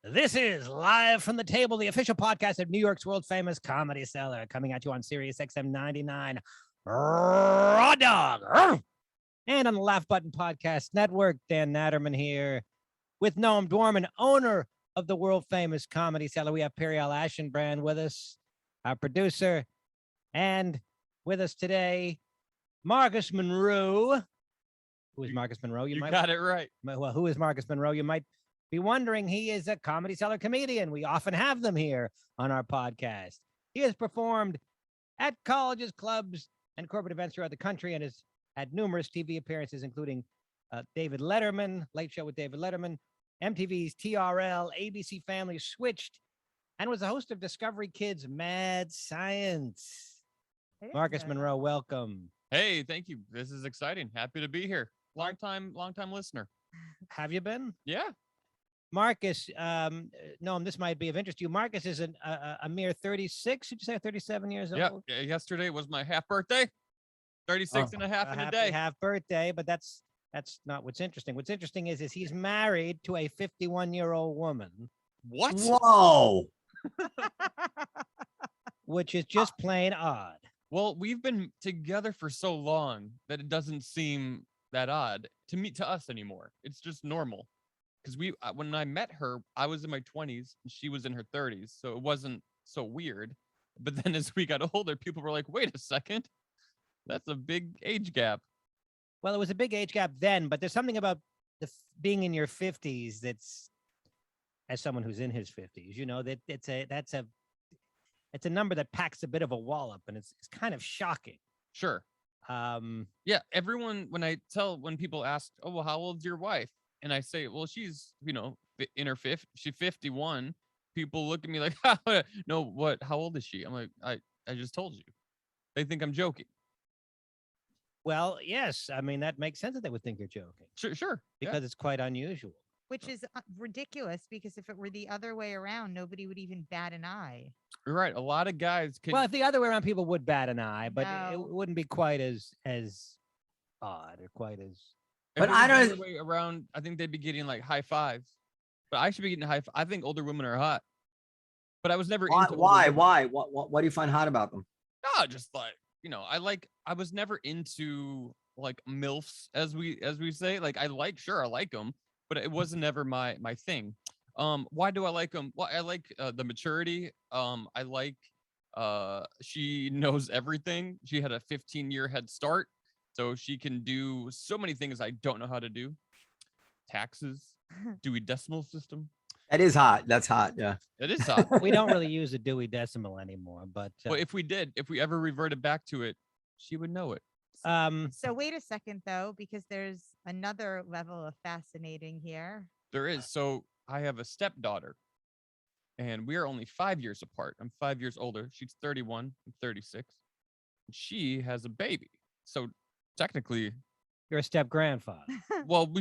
This is Live from the Table, the official podcast of New York's world famous Comedy Cellar, coming at you on Sirius XM 99 Raw Dog and on the Laugh Button Podcast Network. Dan Natterman here with Noam Dwarman, owner of the world famous Comedy Cellar. We have Periel Ashenbrand with us, our producer, and with us today, Marcus Monroe. Who is Marcus Monroe? You got it right. Well, who is Marcus Monroe? You might be wondering. He is a Comedy Cellar comedian. We often have them here on our podcast. He has performed at colleges, clubs, and corporate events throughout the country and has had numerous TV appearances, including David Letterman, Late Show with David Letterman, MTV's TRL, ABC Family, Switched, and was the host of Discovery Kids' Mad Science. Marcus Monroe, welcome. Hey, thank you. This is exciting. Happy to be here. Long time listener. Have you been? Yeah. Marcus, Noam, this might be of interest to you. Marcus is a mere 36. Did you say 37 years old? Yeah. Yesterday was my half birthday. 36 and a half in a day. Half birthday, but that's not what's interesting. What's interesting is he's married to a 51-year-old woman. What? Whoa. Which is just plain odd. Well, we've been together for so long that it doesn't seem that odd to us anymore. It's just normal. Because when I met her, I was in my 20s and she was in her 30s. So it wasn't so weird. But then as we got older, people were like, wait a second. That's a big age gap. Well, it was a big age gap then, but there's something about being in your 50s that's, as someone who's in his 50s, you know, that it's a number that packs a bit of a wallop, and it's kind of shocking. Sure. Yeah, everyone, when people ask, oh, well, how old's your wife? And I say, well, she's, in her she's 51. People look at me like, no, what, how old is she? I'm like, I just told you. They think I'm joking. Well, yes. I mean, that makes sense that they would think you're joking. Sure. Because it's quite unusual. Which is ridiculous, because if it were the other way around, nobody would even bat an eye. You're right. A lot of guys can. Well, if the other way around, people would bat an eye, but No. it wouldn't be quite as odd or quite as. But I don't. The other way around, I think they'd be getting like high fives. But I should be getting I think older women are hot. But I was never into. Why? What do you find hot about them? No, just like I was never into like MILFs as we say. Like I like them, but it wasn't ever my thing. Why do I like them? Well, I like the maturity. I like she knows everything. She had a 15-year head start, so she can do so many things I don't know how to do. Taxes, Dewey Decimal System. That is hot. That's hot. Yeah. It is hot. We don't really use a Dewey Decimal anymore, but well, if we ever reverted back to it, she would know it. So wait a second, though, because there's another level of fascinating here. There is. So I have a stepdaughter, and we are only 5 years apart. I'm 5 years older. She's 31. I'm 36. And she has a baby. So technically, you're a step grandfather. Well,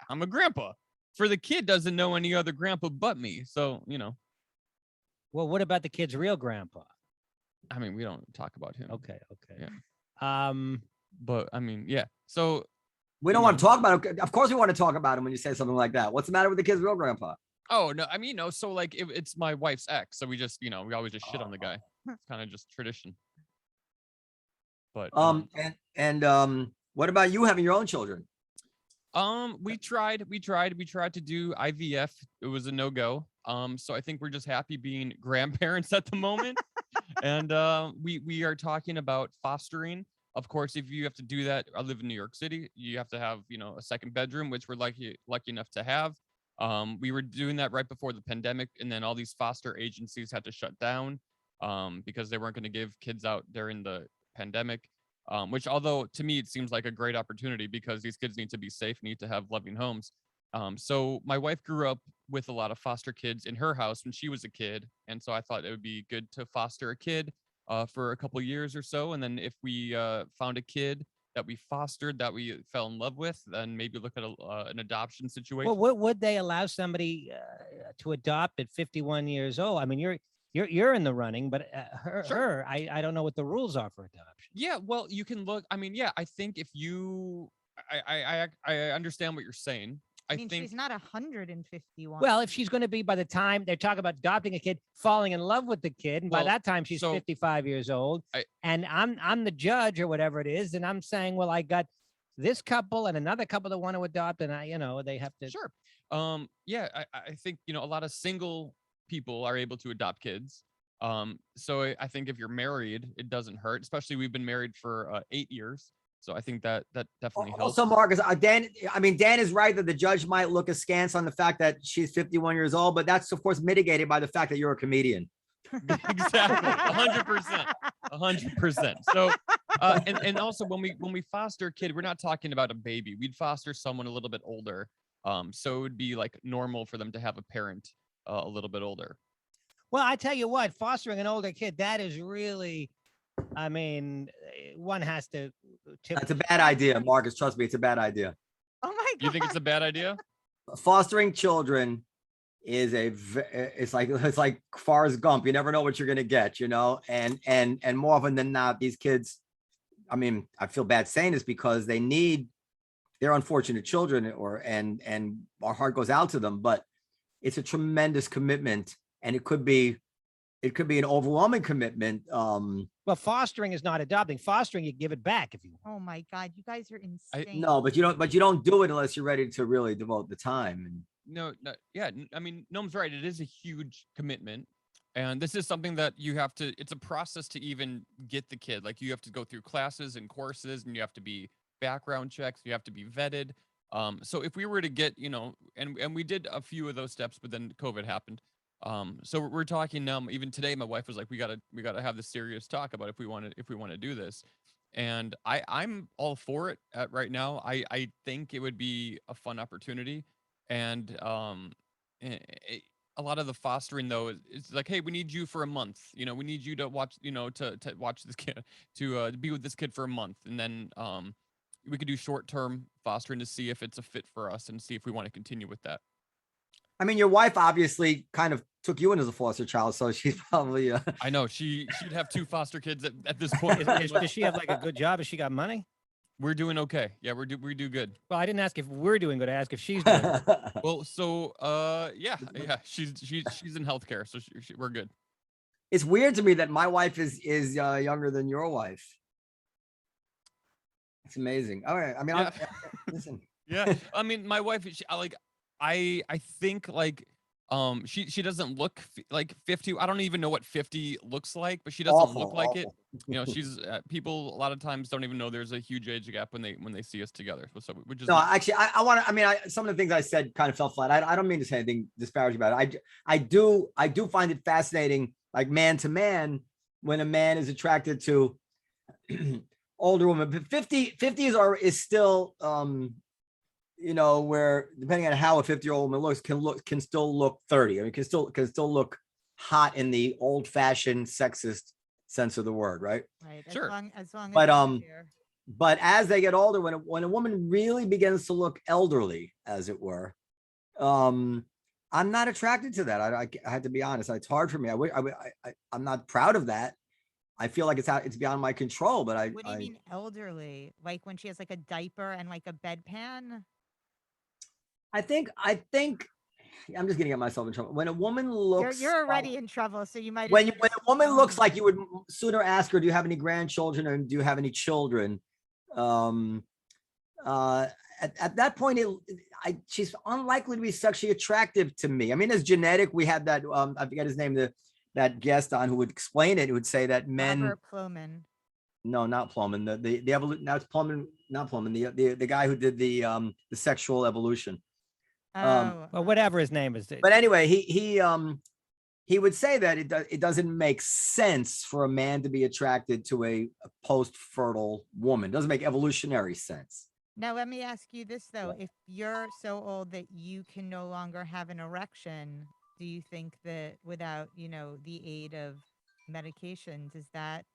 I'm a grandpa. For the kid, doesn't know any other grandpa but me. So, Well, what about the kid's real grandpa? I mean, we don't talk about him. Okay. Yeah. But I mean, yeah. So we don't want to talk about him. Of course, we want to talk about him when you say something like that. What's the matter with the kid's real grandpa? Oh no, I mean, so like it's my wife's ex, so we just, we always just shit on the guy. It's kind of just tradition. But what about you having your own children? We tried to do IVF. It was a no-go. So I think we're just happy being grandparents at the moment. And we are talking about fostering. Of course, if you have to do that, I live in New York City, you have to have, a second bedroom, which we're lucky enough to have. We were doing that right before the pandemic, and then all these foster agencies had to shut down because they weren't going to give kids out during the pandemic. Which, although to me, it seems like a great opportunity because these kids need to be safe, need to have loving homes. So my wife grew up with a lot of foster kids in her house when she was a kid. And so I thought it would be good to foster a kid for a couple years or so. And then if we found a kid that we fostered, that we fell in love with, then maybe look at an adoption situation. Well, would they allow somebody to adopt at 51 years old? I mean, you're in the running, but Sure. I don't know what the rules are for adoption. Yeah, well, you can look. I mean, yeah, I think if you, I understand what you're saying. I mean, think she's not 151. Well, if she's going to be, by the time they're talking about adopting a kid, falling in love with the kid, and by Well, that time she's so 55 years old, I- and I'm the judge or whatever it is, and I'm saying, well, I got this couple and another couple that want to adopt, and they have to. sure. Yeah, I think, a lot of single people are able to adopt kids. So I think if you're married, it doesn't hurt, especially we've been married for 8 years. So I think that definitely helps. Also, Marcus, Dan is right that the judge might look askance on the fact that she's 51 years old, but that's of course mitigated by the fact that you're a comedian. Exactly. 100%. So, and also when we foster a kid, we're not talking about a baby. We'd foster someone a little bit older. So it would be like normal for them to have a parent a little bit older. Well, I tell you what, fostering an older kid, that is really, I mean, one has to. That's a bad idea, Marcus. Trust me, it's a bad idea. Oh my God. You think it's a bad idea? Fostering children is it's like Forrest Gump. You never know what you're gonna get, and more often than not, these kids. I mean, I feel bad saying this because they're unfortunate children, and our heart goes out to them, but it's a tremendous commitment, and it could be an overwhelming commitment. Well, fostering is not adopting. Fostering, you give it back if you want. Oh my God, you guys are insane. No, but you don't do it unless you're ready to really devote the time. No, yeah. I mean, Noam's right. It is a huge commitment. And this is something that it's a process to even get the kid. Like you have to go through classes and courses, and you have to be background checks. You have to be vetted. So if we were to get, and we did a few of those steps, but then COVID happened. So we're talking, even today, my wife was like, we gotta have this serious talk about if we want to do this. And I'm all for it right now. I think it would be a fun opportunity. And a lot of the fostering though is like, hey, we need you for a month. We need you to watch, to watch this kid, to be with this kid for a month, and then we could do short-term fostering to see if it's a fit for us and see if we want to continue with that. I mean, your wife obviously kind of took you in as a foster child, so she's probably. I know she'd have 2 foster kids at this point. Does she have like a good job? Has she got money? We're doing okay. Yeah, we do good. Well, I didn't ask if we're doing good. I asked if she's doing good. Well, so yeah, she's in healthcare, so we're good. It's weird to me that my wife is younger than your wife. It's amazing. All right, I mean, Yeah. listen. Yeah, I mean, my wife, I think like she doesn't look like 50. I don't even know what 50 looks like, but she doesn't look like it. She's people a lot of times don't even know there's a huge age gap when they see us together. So which is No, actually, I want to. I mean, some of the things I said kind of fell flat. I don't mean to say anything disparaging about it. I do find it fascinating, like man to man, when a man is attracted to older women. But 50 is still where depending on how a 50-year-old woman looks, can still look 30. I mean, can still look hot in the old-fashioned sexist sense of the word, right? Right. Sure. As long But, as you're here. But as they get older, when a woman really begins to look elderly, as it were, I'm not attracted to that. I had to be honest. It's hard for me. I'm not proud of that. I feel like it's beyond my control. But What do you mean elderly? Like when she has like a diaper and like a bedpan? I think I'm just getting myself in trouble. When a woman looks, You're already in trouble, so you might. When a woman looks like you would sooner ask her, do you have any grandchildren or do you have any children? At that point, she's unlikely to be sexually attractive to me. I mean, it's genetic. We had that, I forget his name, that guest on who would explain it, who would say that men. Robert Plomin. No, not Plomin. The evolution. Now it's Plomin, not Plomin. The guy who did the sexual evolution. Well, whatever his name is. But anyway, he would say that it doesn't make sense for a man to be attracted to a post-fertile woman. It doesn't make evolutionary sense. Now, let me ask you this, though. If you're so old that you can no longer have an erection, do you think that without, the aid of medication, does that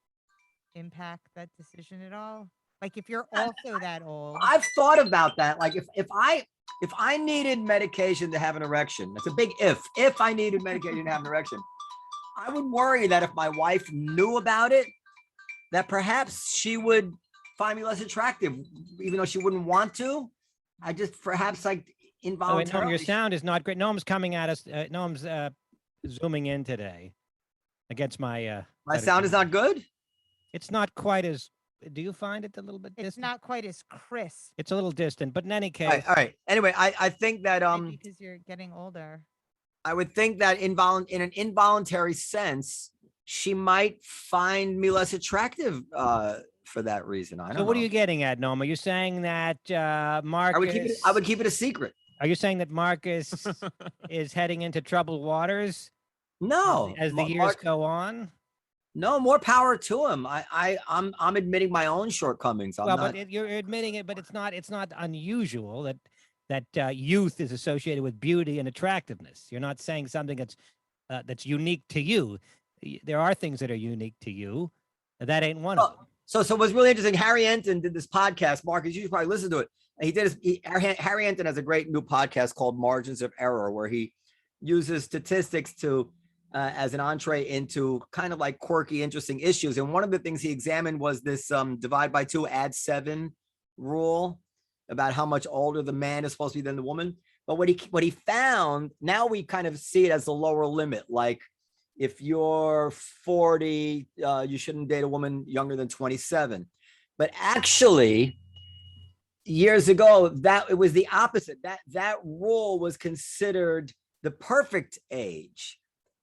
impact that decision at all? Like if you're also that old. I've thought about that. Like if I needed medication to have an erection, that's a big if I needed medication to have an erection, I would worry that if my wife knew about it, that perhaps she would find me less attractive, even though she wouldn't want to. I just perhaps Noam, your involuntarily. sound is not great. Noam's coming at us. Noam's zooming in today against my. My sound is not good. It's not quite as. Do you find it a little bit distant? It's not quite as crisp. It's a little distant, but in any All right, case, all right. Anyway, I think that Maybe because you're getting older. I would think that in an involuntary sense, she might find me less attractive for that reason. I don't know. So what are you getting at, Noam? Are you saying that Marcus? I would keep it a secret. Are you saying that Marcus is heading into troubled waters? No, As the years go on. No, more power to him. I'm admitting my own shortcomings. But you're admitting it, but it's not unusual that youth is associated with beauty and attractiveness. You're not saying something that's unique to you. There are things that are unique to you. That ain't one of them. So what's really interesting, Harry Enton did this podcast. Marcus, you should probably listen to it. Harry Enton has a great new podcast called Margins of Error, where he uses statistics to as an entree into kind of like quirky, interesting issues. And one of the things he examined was this divide by 2, add 7 rule about how much older the man is supposed to be than the woman. But what he found, now we kind of see it as the lower limit. Like if you're 40, you shouldn't date a woman younger than 27. But actually, years ago, that it was the opposite. That rule was considered the perfect age.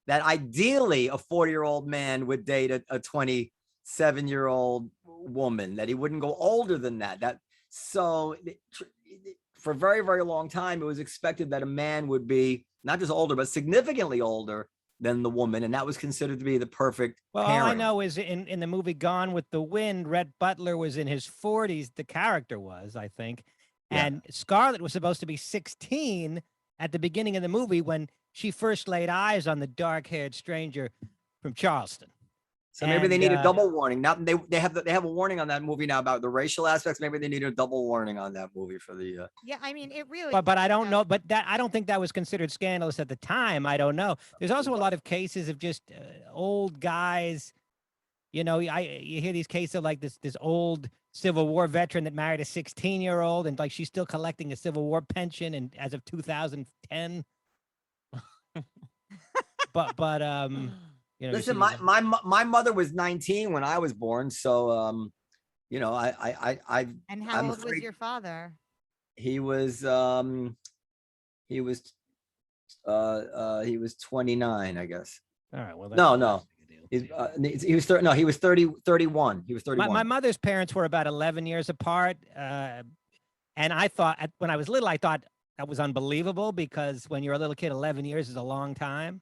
That ideally a 40-year-old man would date a 27-year-old woman, that he wouldn't go older than that. So for a very, very long time, it was expected that a man would be not just older, but significantly older than the woman. And that was considered to be the perfect pairing. All I know is in the movie Gone with the Wind, Rhett Butler was in his 40s. The character was, I think. Yeah. And Scarlett was supposed to be 16 at the beginning of the movie when she first laid eyes on the dark-haired stranger from Charleston. So maybe they need a double warning. Now they have a warning on that movie now about the racial aspects. Maybe they need a double warning on that movie for the. Yeah, I mean it really. But I don't know. But I don't think that was considered scandalous at the time. I don't know. There's also a lot of cases of just old guys. You know, you hear these cases of like this old Civil War veteran that married a 16-year-old and like she's still collecting a Civil War pension and as of 2010. but you know, listen, my mother was 19 when I was born, so you know, I And how old was your father? He was 29, I guess. All right, well, no. He was 30. No, he was 31. He was 31. My mother's parents were about 11 years apart, and I thought when I was little, I thought that was unbelievable because when you're a little kid, 11 years is a long time.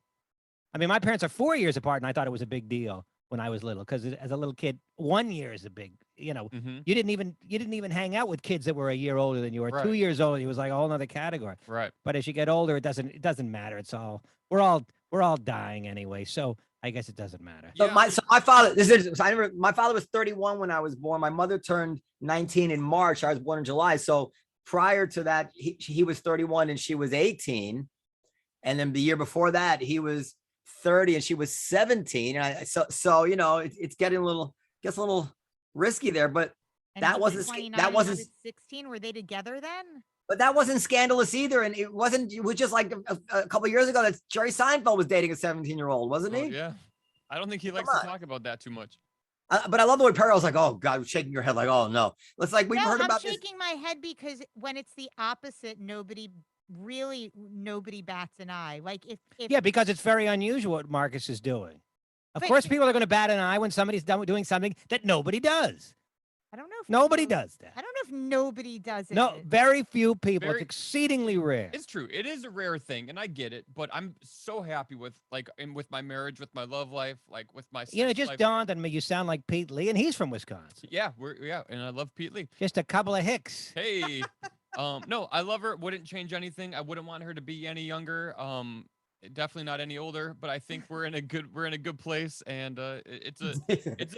I mean, my parents are 4 years apart, and I thought it was a big deal when I was little because as a little kid, 1 year is a big. You know, you didn't even hang out with kids that were a year older than you were. Right. 2 years older, it was like a whole other category. Right. But as you get older, it doesn't matter. It's all we're all dying anyway. So I guess it doesn't matter. So my father, my father was 31 when I was born. My mother turned 19 in March. I was born in July. So prior to that, he was 31 and she was 18. And then the year before that, he was 30 and she was 17. And so you know, it's getting a little risky there, but and that wasn't 16. Were they together then? But that wasn't scandalous either. And it was just like a couple of years ago that Jerry Seinfeld was dating a 17-year-old, wasn't he? Yeah. I don't think he likes to talk about that too much. But I love the way Perry was like, oh God, shaking your head like, oh no. It's like we've heard about this. I'm shaking my head because when it's the opposite, nobody bats an eye. Like if yeah, because it's very unusual what Marcus is doing. Of course, people are going to bat an eye when somebody's doing something that nobody does. I don't know if nobody does that. I don't know if nobody does it. No, very few people. It's exceedingly rare. It's true. It is a rare thing, and I get it. But I'm so happy with with my marriage, with my love life, like with my. You know, it just dawned on me. You sound like Pete Lee, and he's from Wisconsin. Yeah, and I love Pete Lee. Just a couple of hicks. Hey, no, I love her. Wouldn't change anything. I wouldn't want her to be any younger. Definitely not any older, but I think we're in a good place, and it's a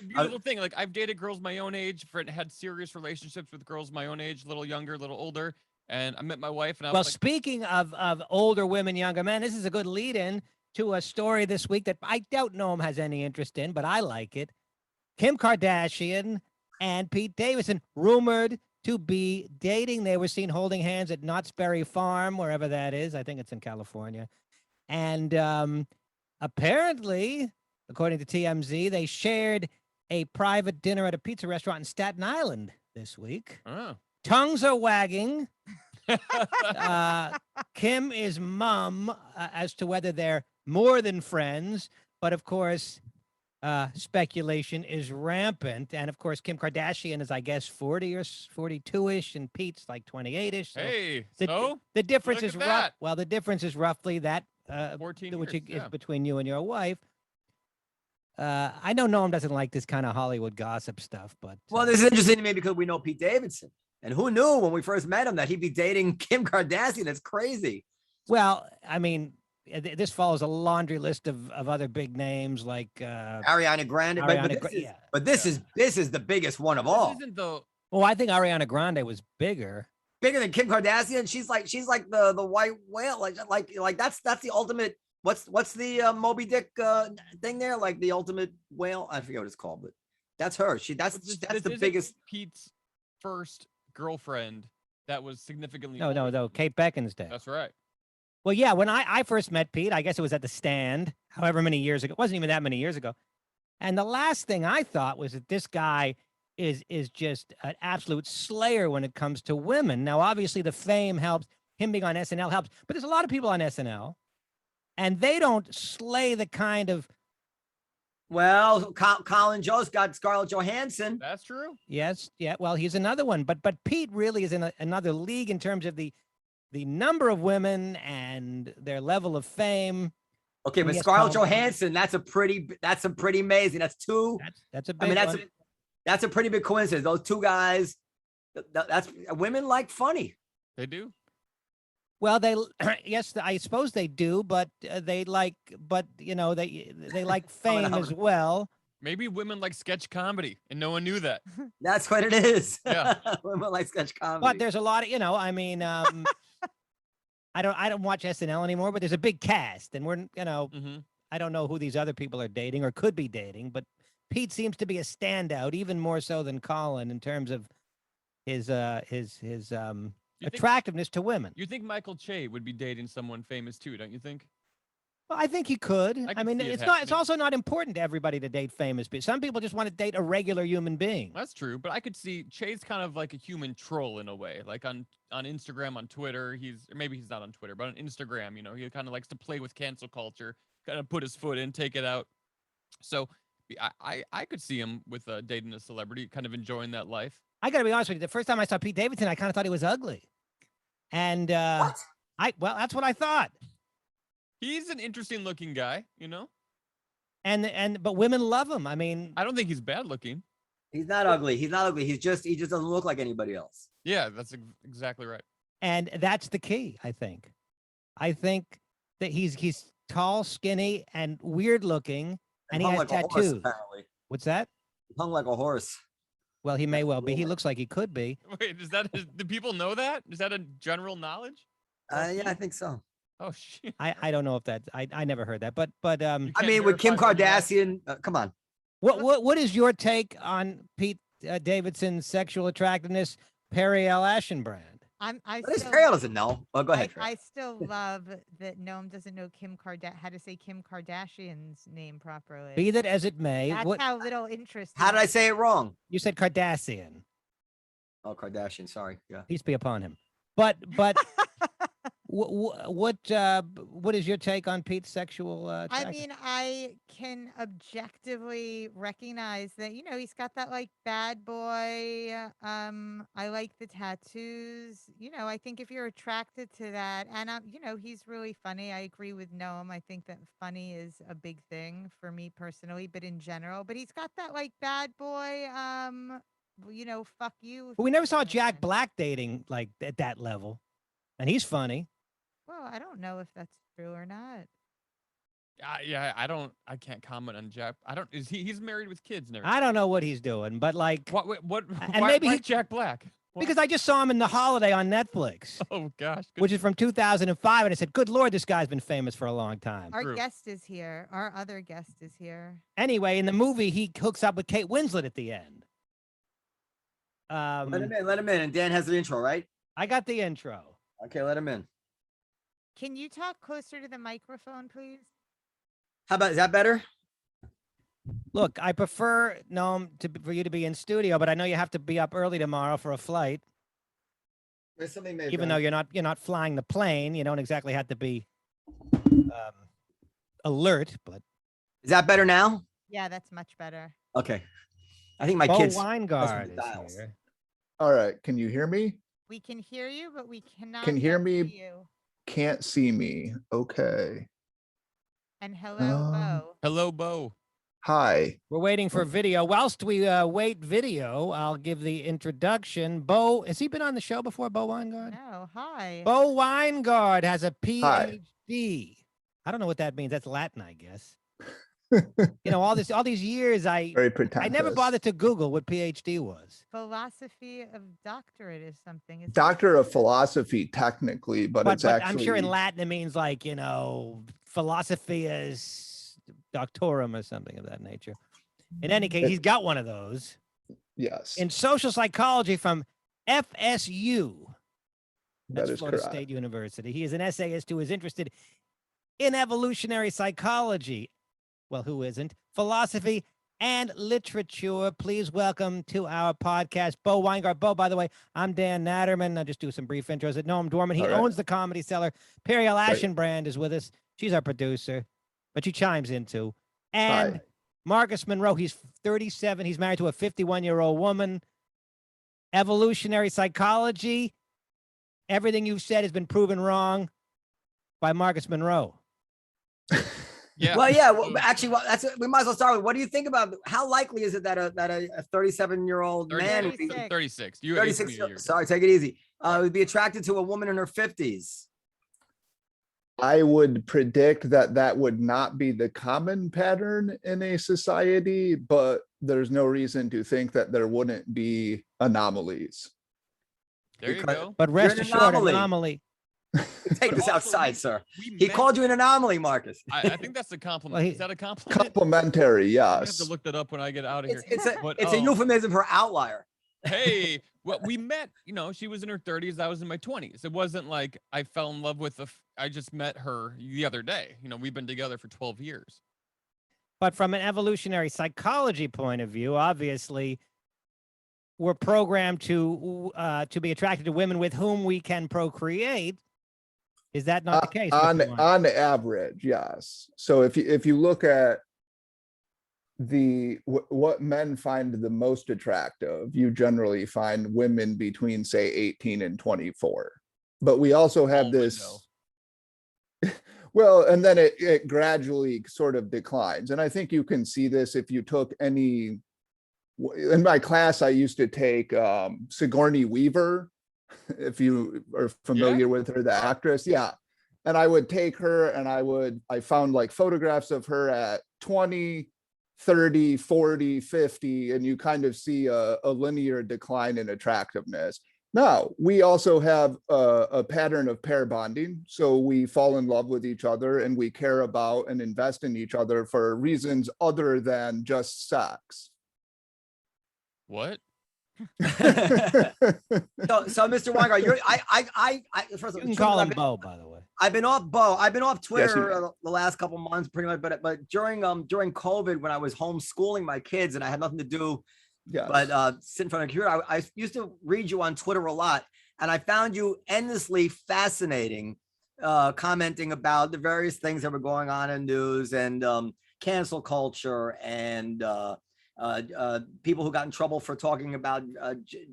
beautiful thing. Like I've dated girls my own age, had serious relationships with girls my own age, a little younger, a little older, and I met my wife. And I was like, speaking of older women, younger men, this is a good lead-in to a story this week that I doubt Noam has any interest in, but I like it. Kim Kardashian and Pete Davidson rumored to be dating. They were seen holding hands at Knott's Berry Farm, wherever that is. I think it's in California. And apparently, according to TMZ, they shared a private dinner at a pizza restaurant in Staten Island this week. Oh. Tongues are wagging. Kim is mum as to whether they're more than friends. But of course, speculation is rampant. And of course, Kim Kardashian is, I guess, 40 or 42-ish, and Pete's like 28-ish. So Hey, the difference look is at that. Well, the difference is roughly that 14 which years, is yeah. between you and your wife. I know Noam doesn't like this kind of Hollywood gossip stuff, but Well, this is interesting to me because we know Pete Davidson. And who knew when we first met him that he'd be dating Kim Kardashian? That's crazy. well, I mean, this follows a laundry list of other big names like Ariana Grande. Ariana But this is the biggest one of all. This isn't the Oh, I think Ariana Grande was bigger. Bigger than Kim Kardashian. She's like the white whale. Like that's the ultimate. What's the Moby Dick thing there? Like the ultimate whale. I forget what it's called, but that's her. That's the biggest. Pete's first girlfriend that was significantly No, older. Kate Beckinsale. That's right. Well, yeah, when I first met Pete, I guess it was at the Stand, however many years ago. It wasn't even that many years ago. And the last thing I thought was that this guy is just an absolute slayer when it comes to women. Now, obviously, the fame helps. Him being on SNL helps. But there's a lot of people on SNL, and they don't slay the kind of. Well, Colin Jost got Scarlett Johansson. That's true. Yes, yeah. Well, he's another one. But Pete really is in another league in terms of the number of women and their level of fame. Okay, but Scarlett Johansson, that's a pretty amazing. That's two. That's a big one. That's a pretty big coincidence. Those two guys, that's women like funny. They do. Well, yes, I suppose they do, but they like fame as well. Maybe women like sketch comedy, and no one knew that. That's what it is. Yeah, women like sketch comedy. But there's a lot of, I mean, I don't watch SNL anymore, but there's a big cast, and we're, I don't know who these other people are dating or could be dating, but Pete seems to be a standout, even more so than Colin in terms of his attractiveness to women. You think Michael Che would be dating someone famous too, don't you think? Well, I think he could. I mean, see it it's also not important to everybody to date famous people. Some people just want to date a regular human being. That's true, but I could see Che's kind of like a human troll in a way. Like on Instagram, on Twitter, maybe he's not on Twitter, but on Instagram, he kind of likes to play with cancel culture, kind of put his foot in, take it out. So I could see him with dating a celebrity, kind of enjoying that life. I got to be honest with you. The first time I saw Pete Davidson, I kind of thought he was ugly. And what? That's what I thought. He's an interesting looking guy, But women love him. I mean, I don't think he's bad looking. He's not ugly. He just doesn't look like anybody else. Yeah, that's exactly right. And that's the key, I think. I think that he's tall, skinny, and weird looking, and he has like tattoos. Horse, apparently. What's that? He hung like a horse. Well, he may well be. He looks like he could be. Wait, do people know that? Is that a general knowledge? Yeah, I think so. Oh shit! I don't know if that. I never heard that. But I mean, with Kim Kardashian, come on. What is your take on Pete Davidson's sexual attractiveness? Perry L. Ashenbrand. Perry doesn't know. Oh, go ahead. I still love that Noam doesn't know how to say Kim Kardashian's name properly. Be that as it may. That's how little interest. How did I say it wrong? You said Kardashian. Oh, Kardashian. Sorry. Yeah. Peace be upon him. But what is your take on Pete's sexual I mean, I can objectively recognize that, he's got that like bad boy. I like the tattoos. I think if you're attracted to that, and he's really funny. I agree with Noam. I think that funny is a big thing for me personally, but in general. But he's got that like bad boy. Fuck you. But we never saw Jack Black dating like at that level, and he's funny. Well, I don't know if that's true or not. Yeah, I can't comment on Jack. He's married with kids and everything. I don't know what he's doing, but like what and why Jack Black? What? Because I just saw him in The Holiday on Netflix. Oh gosh. Which is from 2005, and I said, good Lord, this guy's been famous for a long time. Our guest is here. Our other guest is here. Anyway, in the movie, he hooks up with Kate Winslet at the end. Let him in. Let him in. And Dan has the intro, right? I got the intro. Okay, let him in. Can you talk closer to the microphone, please? How about, is that better? Look, I prefer Noam for you to be in studio, but I know you have to be up early tomorrow for a flight. There's something they've Even done. though you're not flying the plane, you don't exactly have to be alert. But Is that better now? Yeah, that's much better. Okay. I think my Bo kids. Winegard is dials. here. All right. Can you hear me? We can hear you, but we cannot Can hear yet me? see you. Can't see me. Okay. And hello, Bo. Hello, Bo. Hi. We're waiting for video. Whilst we wait video, I'll give the introduction. Bo, has he been on the show before, Bo Winegard? No, hi. Bo Winegard has a Hi. PhD. I don't know what that means. That's Latin, I guess. All these years, I Very pretentious. never bothered to Google what PhD was. Philosophy of doctorate is something. Isn't Doctor it? of philosophy, technically, but it's But actually. I'm sure in Latin it means like, philosophy is doctorum or something of that nature. In any case, he's got one of those. Yes. In social psychology from FSU. That That's is Florida correct. State University. He is an essayist who is interested in evolutionary psychology. Well, who isn't? Philosophy and literature. Please welcome to our podcast, Bo Winegard. Bo, by the way, I'm Dan Natterman. I'll just do some brief intros. At Noam Dorman. He All right. owns the Comedy Cellar. Periel Right. Ashenbrand is with us. She's our producer, but she chimes in too. And Hi. Marcus Monroe, he's 37. He's married to a 51-year-old woman. Evolutionary psychology. Everything you've said has been proven wrong by Marcus Monroe. Yeah. Well, yeah. Well, actually, we might as well start with. What do you think about? How likely is it that a 37-year-old man would be 36. You 36? Sorry, take it easy. Would be attracted to a woman in her 50s? I would predict that would not be the common pattern in a society, but there's no reason to think that there wouldn't be anomalies. There you go. But rest You're an assured, anomaly. anomaly. Take But this also, outside, sir. We He met- called you an anomaly, Marcus. I think that's a compliment. Well, he- Is that a compliment? Complimentary, I have yes. to look that up when I get out of here. It's a But, it's a euphemism for outlier. Hey, well, we met, she was in her 30s. I was in my 20s. It wasn't like I fell in love with I just met her the other day. We've been together for 12 years. But from an evolutionary psychology point of view, obviously, we're programmed to be attracted to women with whom we can procreate. Is that not the case? Mr. Wine? On average, yes. So if you look at what men find the most attractive, you generally find women between, say, 18 and 24. But we also have Small this. Well, and then it gradually sort of declines. And I think you can see this if you took any. In my class, I used to take Sigourney Weaver, if you are familiar with her, the actress. Yeah. And I would take her and I found like photographs of her at 20, 30, 40, 50, and you kind of see a linear decline in attractiveness. Now, we also have a pattern of pair bonding. So we fall in love with each other and we care about and invest in each other for reasons other than just sex. What? So, Mr. Weingart, first You of can all, call him Bo, by the way. I've been off Twitter Yes, the last couple months, pretty much. But during COVID, when I was homeschooling my kids and I had nothing to do Yes. but sit in front of a computer, I used to read you on Twitter a lot, and I found you endlessly fascinating, commenting about the various things that were going on in news and cancel culture and people who got in trouble for talking about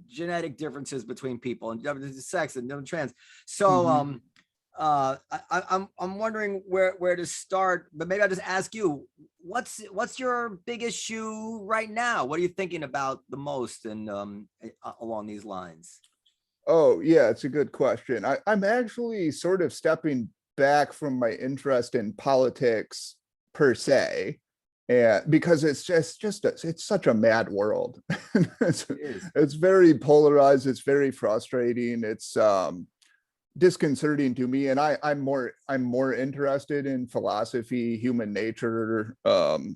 genetic differences between people and sex and trans. So I'm wondering where to start, but maybe I'll just ask you, what's your big issue right now? What are you thinking about the most and along these lines? Oh, yeah, it's a good question. I'm actually sort of stepping back from my interest in politics per se. And because it's such a mad world. It's very polarized. It's very frustrating. It's disconcerting to me. And I'm more interested in philosophy, human nature,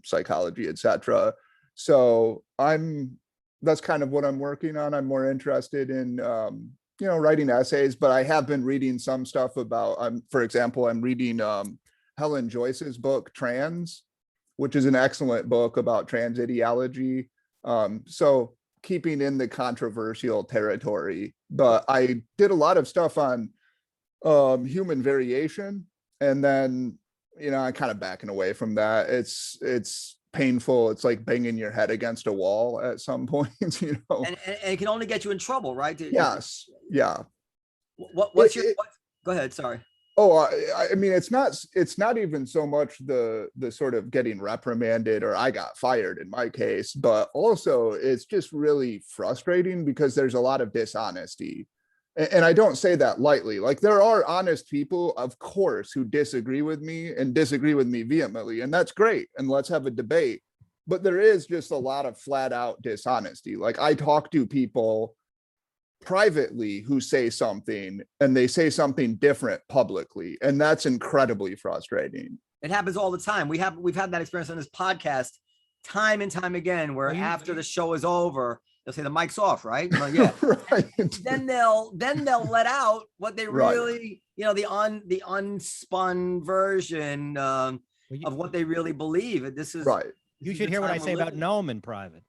psychology, etc. So I'm that's kind of what I'm working on. I'm more interested in, writing essays, but I have been reading some stuff about, for example, I'm reading Helen Joyce's book, Trans, which is an excellent book about trans ideology. So keeping in the controversial territory, but I did a lot of stuff on human variation. And then, I'm kind of backing away from that. It's painful. It's like banging your head against a wall at some point, And it can only get you in trouble, right? Yes. Yeah. What's your, go ahead. Sorry. Oh, I mean, it's not even so much the sort of getting reprimanded or I got fired in my case, but also it's just really frustrating because there's a lot of dishonesty. And I don't say that lightly. Like, there are honest people, of course, who disagree with me and disagree with me vehemently, and that's great. And let's have a debate. But there is just a lot of flat out dishonesty. Like, I talk to people privately who say something and they say something different publicly, and that's incredibly frustrating. It happens all the time. We've had that experience on this podcast time and time again, where after the show is over, they'll say the mic's off, right? Like, yeah. Right. Then they'll let out what they really, the unspun version of what they really believe. This is right. You should hear what I say about Noam in private.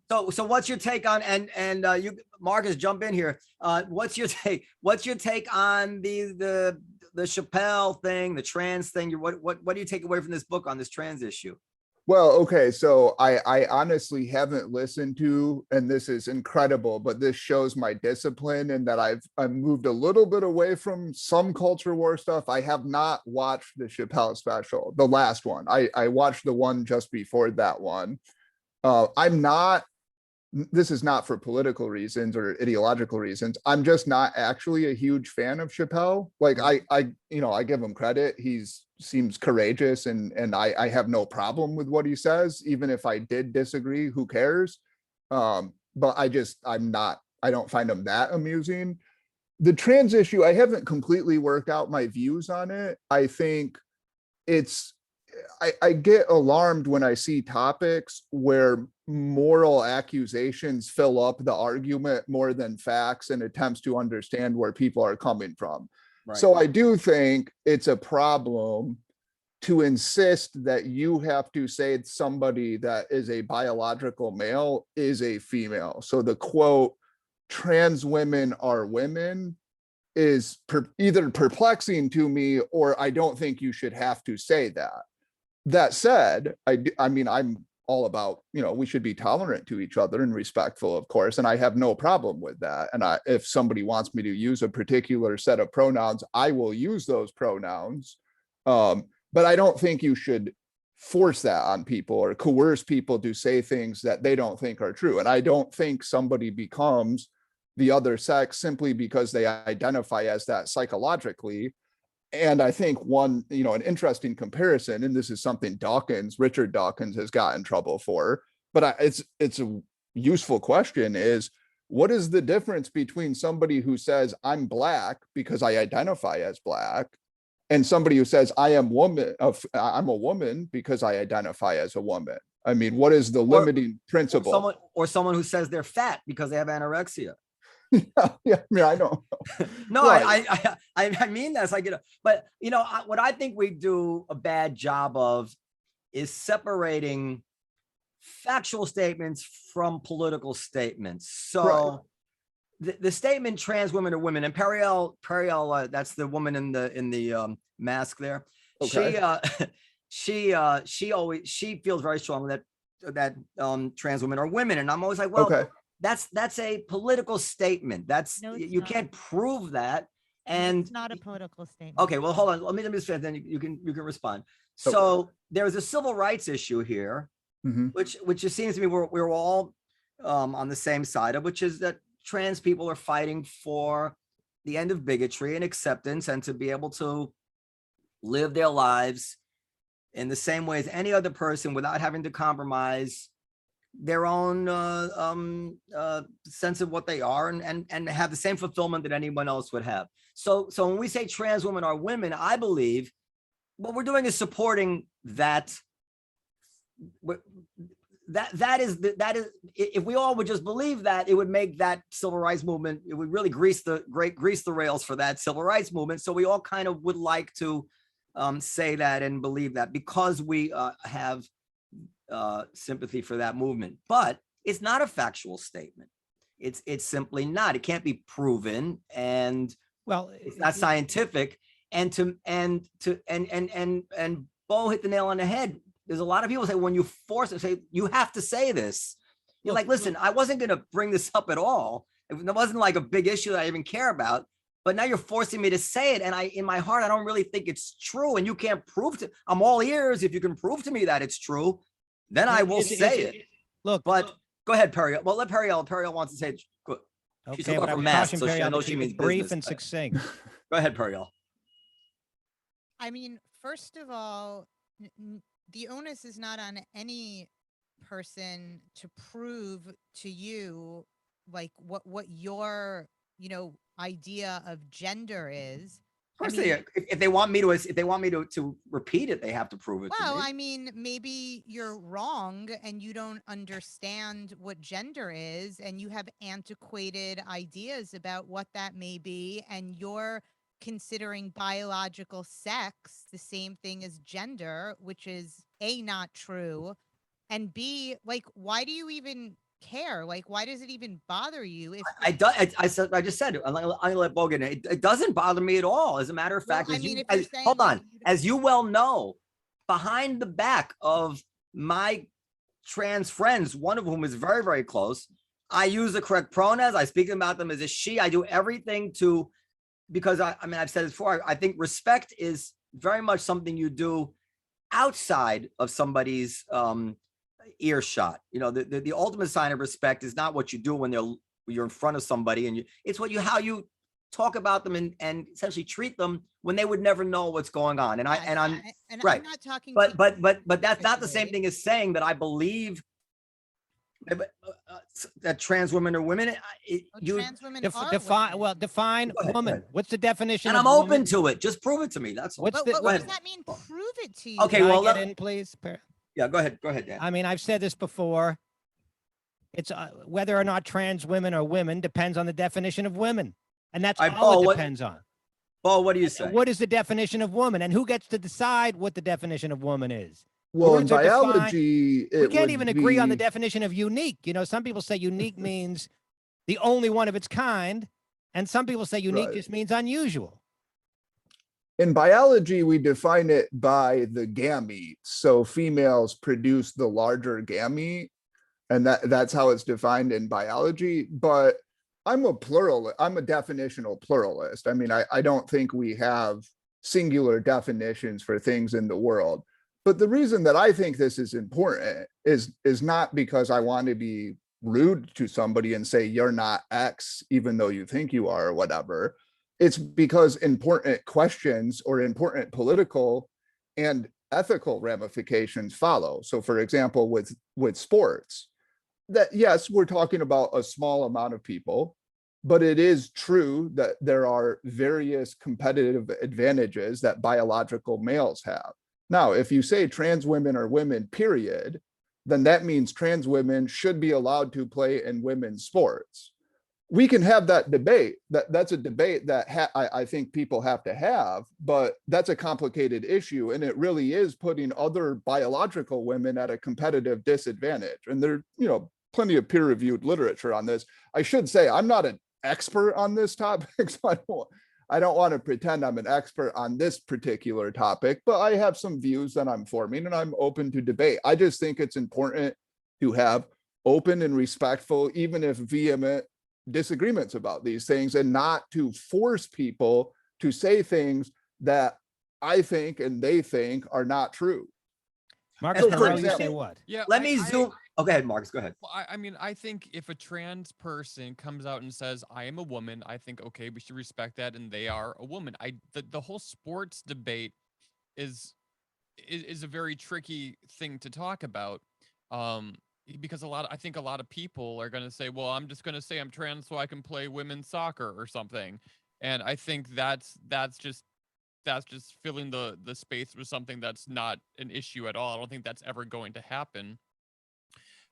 So what's your take on, and you, Marcus, jump in here. What's your take? What's your take on the Chappelle thing, the trans thing? What do you take away from this book on this trans issue? Well, okay, so I honestly haven't listened to, and this is incredible, but this shows my discipline and that I've moved a little bit away from some culture war stuff. I have not watched the Chappelle special, the last one. I watched the one just before that one. This is not for political reasons or ideological reasons. I'm just not actually a huge fan of Chappelle. Like, I give him credit. Seems courageous and I have no problem with what he says. Even if I did disagree, who cares? But I don't find him that amusing. The trans issue, I haven't completely worked out my views on it. I think I get alarmed when I see topics where moral accusations fill up the argument more than facts and attempts to understand where people are coming from. Right. So I do think it's a problem to insist that you have to say somebody that is a biological male is a female. So the quote, trans women are women, is either perplexing to me, or I don't think you should have to say that. That said, I mean, I'm all about, we should be tolerant to each other and respectful, of course, and I have no problem with that. And if somebody wants me to use a particular set of pronouns, I will use those pronouns. But I don't think you should force that on people or coerce people to say things that they don't think are true. And I don't think somebody becomes the other sex simply because they identify as that psychologically. And I think an interesting comparison, and this is something Richard Dawkins has got in trouble for, but it's a useful question, is what is the difference between somebody who says I'm Black because I identify as Black and somebody who says I'm a woman because I identify as a woman? I mean, what is the limiting principle? Or someone who says they're fat because they have anorexia. Yeah, I mean, I don't know. No, right. I mean that's like, but what I think we do a bad job of is separating factual statements from political statements. So right. the statement "trans women are women," and Periel, that's the woman in the mask there. Okay. She feels very strongly that trans women are women, and I'm always like, well. Okay. That's a political statement. You can't prove that. And it's not a political statement. Okay, well, hold on. Let me just finish, then you can respond. Okay. So there's a civil rights issue here, mm-hmm. which it seems to me we're all on the same side of, which is that trans people are fighting for the end of bigotry and acceptance and to be able to live their lives in the same way as any other person without having to compromise their own sense of what they are and have the same fulfillment that anyone else would have. So when we say trans women are women, I believe what we're doing is supporting that that is if we all would just believe that, it would make that civil rights movement, it would really grease the rails for that civil rights movement. So we all kind of would like to say that and believe that, because we have sympathy for that movement. But it's not a factual statement. It's simply not. It can't be proven, and Well, it's not scientific. And Bo hit the nail on the head. There's a lot of people say, when you force it, say, you have to say this. You're like, listen, I wasn't going to bring this up at all. It wasn't like a big issue that I even care about. But now you're forcing me to say it. And in my heart, I don't really think it's true. And you can't prove to, I'm all ears. If you can prove to me that it's true, then I will say it. Look, but go ahead, Periel. Well, let Periel wants to say it. She's okay, looking but I for would math, caution so she Periel knows to she keep means it brief business. and succinct. Go ahead, Periel. I mean, first of all, the onus is not on any person to prove to you like what your idea of gender is. Of course, if they want me to repeat it, they have to prove it. Well, to me. I mean, maybe you're wrong and you don't understand what gender is, and you have antiquated ideas about what that may be, and you're considering biological sex the same thing as gender, which is A, not true, and B, like, why do you even care? Like, why does it even bother you? If I just said it. I'm gonna let Bo get it. It doesn't bother me at all. As a matter of fact, hold on, as you well know, behind the back of my trans friends, one of whom is very, very close, I use the correct pronouns. I speak about them as a she. I do everything because I mean, I've said it before. I think respect is very much something you do outside of somebody's earshot. The ultimate sign of respect is not what you do when you're in front of somebody, and it's how you talk about them and essentially treat them when they would never know what's going on. And I'm right. I'm not talking, but that's not the same thing as saying that I believe that trans women are women. Trans women are define women. define woman. What's the definition? And of I'm open woman? to it. Just prove it to me. That's all. What does that mean? Prove it to you. Okay, Can I well, get in, please. Yeah, go ahead, Dan. I mean, I've said this before. It's whether or not trans women are women depends on the definition of women, and that's all it depends on. Bo, what do you say? What is the definition of woman, and who gets to decide what the definition of woman is? Well, in biology, we can't even agree on the definition of unique. Some people say unique means the only one of its kind, and some people say unique just means unusual. In biology, we define it by the gamete. So females produce the larger gamete, and that's how it's defined in biology. But I'm a definitional pluralist. I mean, I don't think we have singular definitions for things in the world. But the reason that I think this is important is not because I want to be rude to somebody and say you're not X, even though you think you are or whatever. It's because important questions or important political and ethical ramifications follow. So for example, with sports, that yes, we're talking about a small amount of people, but it is true that there are various competitive advantages that biological males have. Now, if you say trans women are women, period, then that means trans women should be allowed to play in women's sports. We can have that debate. That's a debate that I think people have to have, but that's a complicated issue. And it really is putting other biological women at a competitive disadvantage. And there, plenty of peer-reviewed literature on this. I should say, I'm not an expert on this topic, so I don't want to pretend I'm an expert on this particular topic, but I have some views that I'm forming and I'm open to debate. I just think it's important to have open and respectful, even if vehement, disagreements about these things, and not to force people to say things that I think and they think are not true. Marcus, you say what? Yeah, Let me zoom. Oh, go ahead, Marcus. Go ahead. Well, I mean, I think if a trans person comes out and says, I am a woman, I think, okay, we should respect that, and they are a woman. The whole sports debate is a very tricky thing to talk about. Because I think a lot of people are going to say, well, I'm just going to say I'm trans so I can play women's soccer or something. And I think that's just filling the space with something that's not an issue at all. I don't think that's ever going to happen.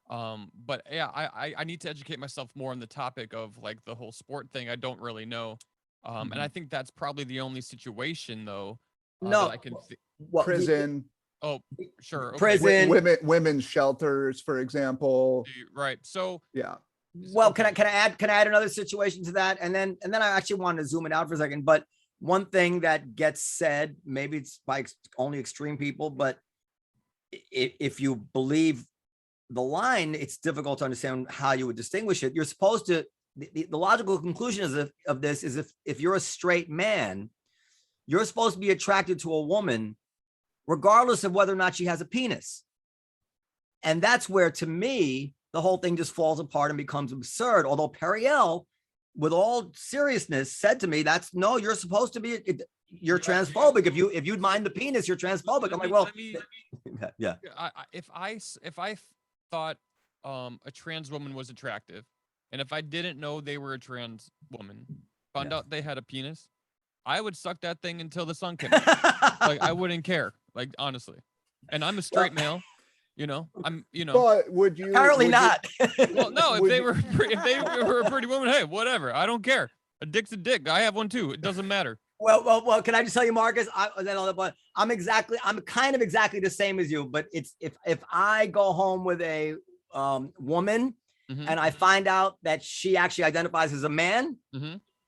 But yeah, I need to educate myself more on the topic of like the whole sport thing. I don't really know. And I think that's probably the only situation though No, that I can well, Prison, oh, sure. Okay. prison. women's shelters, for example. Right. So Yeah. Well, okay. can I add another situation to that? And then I actually wanted to zoom it out for a second. But one thing that gets said, maybe it's by only extreme people, but if you believe the line, it's difficult to understand how you would distinguish it. You're supposed to, the logical conclusion of this is if you're a straight man, you're supposed to be attracted to a woman regardless of whether or not she has a penis. And that's where, to me, the whole thing just falls apart and becomes absurd. Although Periel, with all seriousness, said to me, "No, you're supposed to be. You're transphobic. If you'd mind the penis, you're transphobic." I'm like, well, yeah. If I thought a trans woman was attractive, and if I didn't know they were a trans woman, found out they had a penis, I would suck that thing until the sun came up. Like I wouldn't care. Like honestly, and I'm a straight male. You know, But would you? Apparently not. Well, no. If they were a pretty woman, hey, whatever. I don't care. A dick's a dick. I have one too. It doesn't matter. Well. Can I just tell you, Marcus? I'm kind of exactly the same as you. But it's if I go home with a woman and I find out that she actually identifies as a man,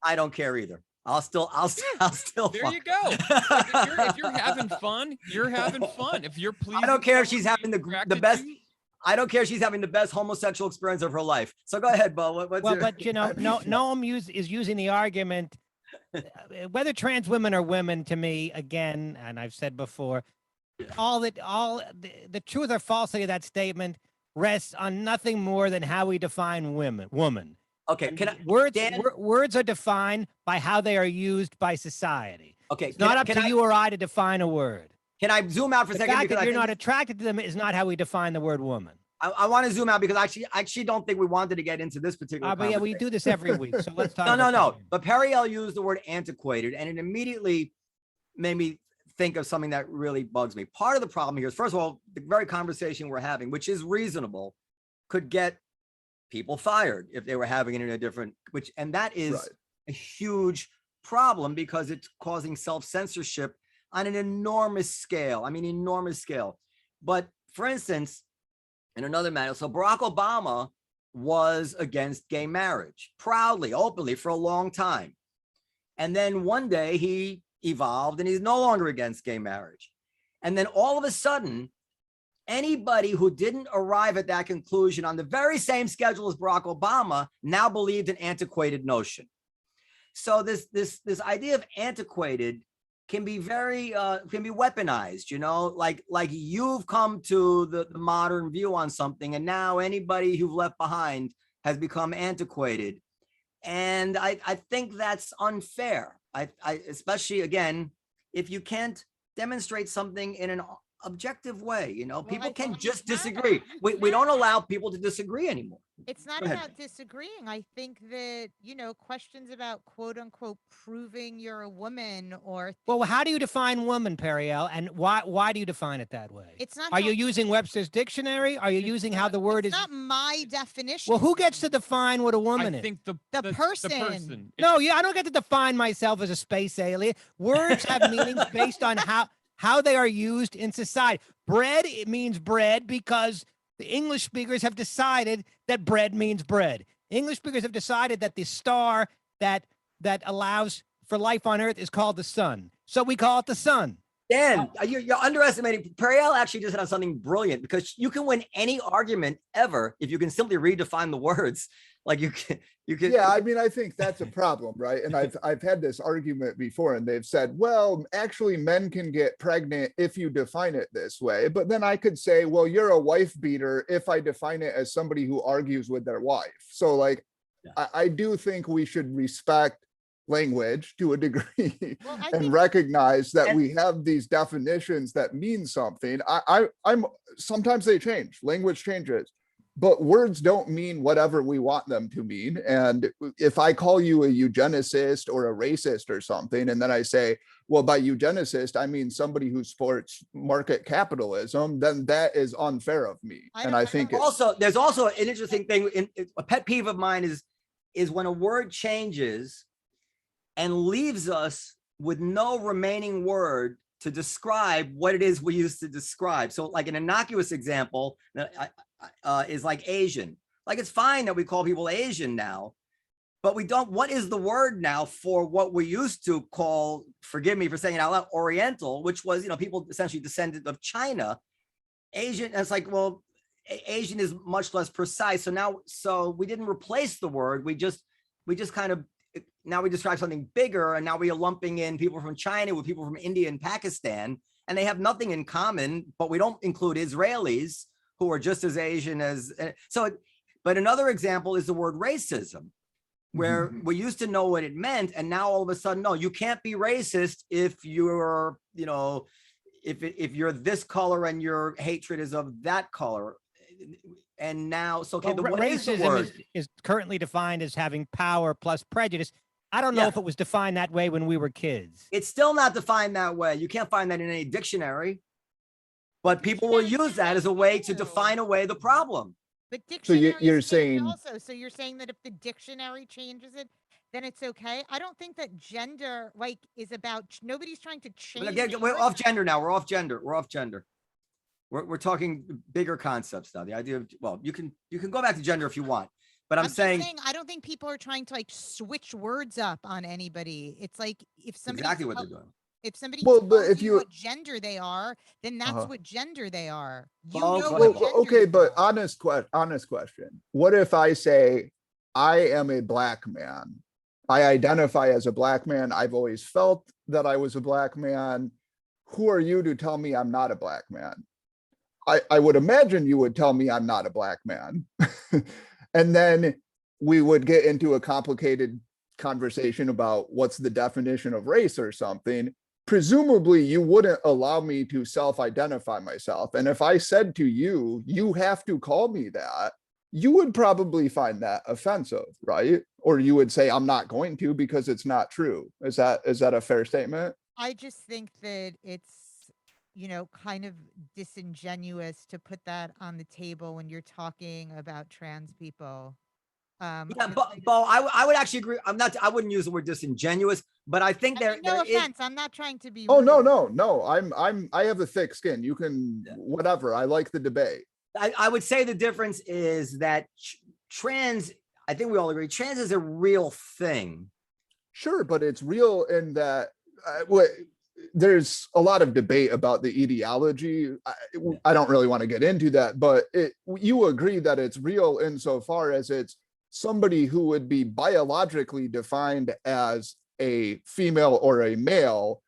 I don't care either. I'll still. There you go. Like if you're having fun, you're having fun. If you're pleased, I don't care if she's having the best. I don't care if she's having the best homosexual experience of her life. So go ahead, Bo. But you know, Noam is using the argument, whether trans women are women, to me, again, and I've said before, the truth or falsity of that statement rests on nothing more than how we define woman. Okay, words are defined by how they are used by society. Okay, it's not up to you or I to define a word. Can I zoom out for a second? The fact that you're not attracted to them is not how we define the word woman. I want to zoom out because I actually don't think we wanted to get into this particular. But yeah, we do this every week, so let's talk. No. But Periel used the word antiquated, and it immediately made me think of something that really bugs me. Part of the problem here is, first of all, the very conversation we're having, which is reasonable, could get people fired if they were having it in a different, and that is right. A huge problem because it's causing self-censorship on an enormous scale. I mean, enormous scale. But for instance, in another matter, so Barack Obama was against gay marriage, proudly, openly for a long time. And then one day he evolved and he's no longer against gay marriage. And then all of a sudden, anybody who didn't arrive at that conclusion on the very same schedule as Barack Obama now believed an antiquated notion. So this idea of antiquated can be very can be weaponized, you know, like you've come to the modern view on something, and now anybody who've left behind has become antiquated. And I think that's unfair. I especially, again, if you can't demonstrate something in an objective way, you know, people can just disagree. We don't allow people to disagree anymore. It's not about disagreeing. I think that, you know, questions about quote unquote proving you're a woman or. Well, how do you define woman, Periel? And why do you define it that way? It's not. Are you using Webster's dictionary? Are you using how the word is? It's not my definition. Well, who gets to define what a woman is? I think the person. No, I don't get to define myself as a space alien. Words have meanings based on how they are used in society. Bread, it means bread because the English speakers have decided that bread means bread. English speakers have decided that the star that allows for life on Earth is called the sun. So we call it the sun. Dan, you're underestimating. Periel actually just had something brilliant, because you can win any argument ever if you can simply redefine the words. Like you can. Yeah, I mean, I think that's a problem, right? And I've had this argument before, and they've said, well, actually, men can get pregnant if you define it this way. But then I could say, well, you're a wife beater if I define it as somebody who argues with their wife. So, like, yeah. I do think we should respect language to a degree and recognize that we have these definitions that mean something. I'm sometimes they change. Language changes. but words don't mean whatever we want them to mean. And if I call you a eugenicist or a racist or something, and then I say, well, by eugenicist, I mean somebody who supports market capitalism, then that is unfair of me. And I think there's also an interesting thing. A pet peeve of mine is when a word changes and leaves us with no remaining word to describe what it is we used to describe. So like an innocuous example is like Asian. Like it's fine that we call people Asian now, but we don't, what is the word now for what we used to call, forgive me for saying it out loud, Oriental, which was, you know, people essentially descended of China. Asian, and it's like, well, Asian is much less precise. So now, so we didn't replace the word. We just kind of, now we describe something bigger, and now we are lumping in people from China with people from India and Pakistan, and they have nothing in common, but we don't include Israelis who are just as Asian as, so, but another example is the word racism, where we used to know what it meant, and now all of a sudden, no, you can't be racist if you're, you know, if you're this color and your hatred is of that color. And now, so okay, well, racism is currently defined as having power plus prejudice. I don't know if it was defined that way when we were kids. It's still not defined that way. You can't find that in any dictionary, but people will use that as a way to define away the problem. But so you're saying also, so you're saying that if the dictionary changes it, then it's okay. I don't think that gender like is about, nobody's trying to change. Again, we're off gender now. We're off gender. We're talking bigger concepts now. The idea of, well, you can go back to gender if you want, but I'm saying I don't think people are trying to like switch words up on anybody. It's like if somebody exactly what they're doing. If somebody but if you what gender they are, then that's what gender they are. You okay, but honest question. What if I say I am a black man? I identify as a black man. I've always felt that I was a black man. Who are you to tell me I'm not a black man? I would imagine you would tell me I'm not a black man. And then we would get into a complicated conversation about what's the definition of race or something. Presumably you wouldn't allow me to self-identify myself. And if I said to you, you have to call me that, you would probably find that offensive, right? Or you would say, I'm not going to because it's not true. Is that a fair statement? I just think that it's, you know, kind of disingenuous to put that on the table when you're talking about trans people. Yeah, but Bo, I would actually agree. I wouldn't use the word disingenuous, but I think no offense. I'm not trying to be. Oh, rude. no. I have a thick skin. You can, whatever. I like the debate. I would say the difference is that trans, I think we all agree, trans is a real thing. Sure, but it's real in that there's a lot of debate about the etiology. I don't really want to get into that, but you agree that it's real insofar as it's somebody who would be biologically defined as a female or a male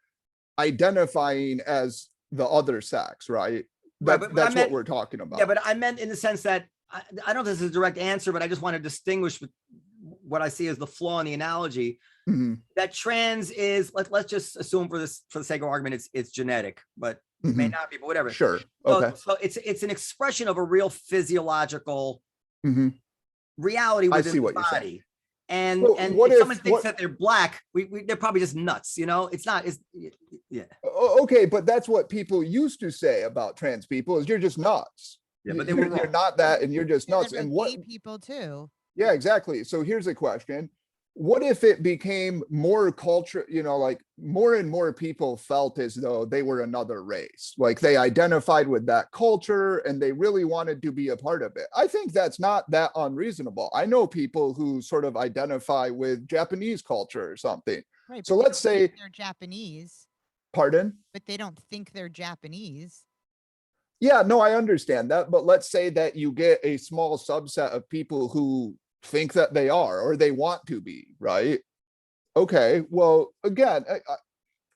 identifying as the other sex, right? That's what we're talking about. Yeah, but I meant in the sense that I don't know if this is a direct answer, but I just want to distinguish what I see as the flaw in the analogy. That trans is, let's just assume for the sake of argument, it's genetic, but it may not be, but whatever. Sure. Okay. So it's an expression of a real physiological reality within the body. And if someone thinks that they're black, they're probably just nuts, you know? It's not, yeah. Okay, but that's what people used to say about trans people is you're just nuts. Yeah, but you're not that, and you're just nuts. And what gay people too. Yeah, exactly. So here's a question. What if it became more culture, you know, like more and more people felt as though they were another race, like they identified with that culture and they really wanted to be a part of it. I think that's not that unreasonable. I know people who sort of identify with Japanese culture or something. Right, so let's say they're Japanese. Pardon? But they don't think they're Japanese. Yeah, no, I understand that. But let's say that you get a small subset of people who think that they are, or they want to be, right? Okay, well, again,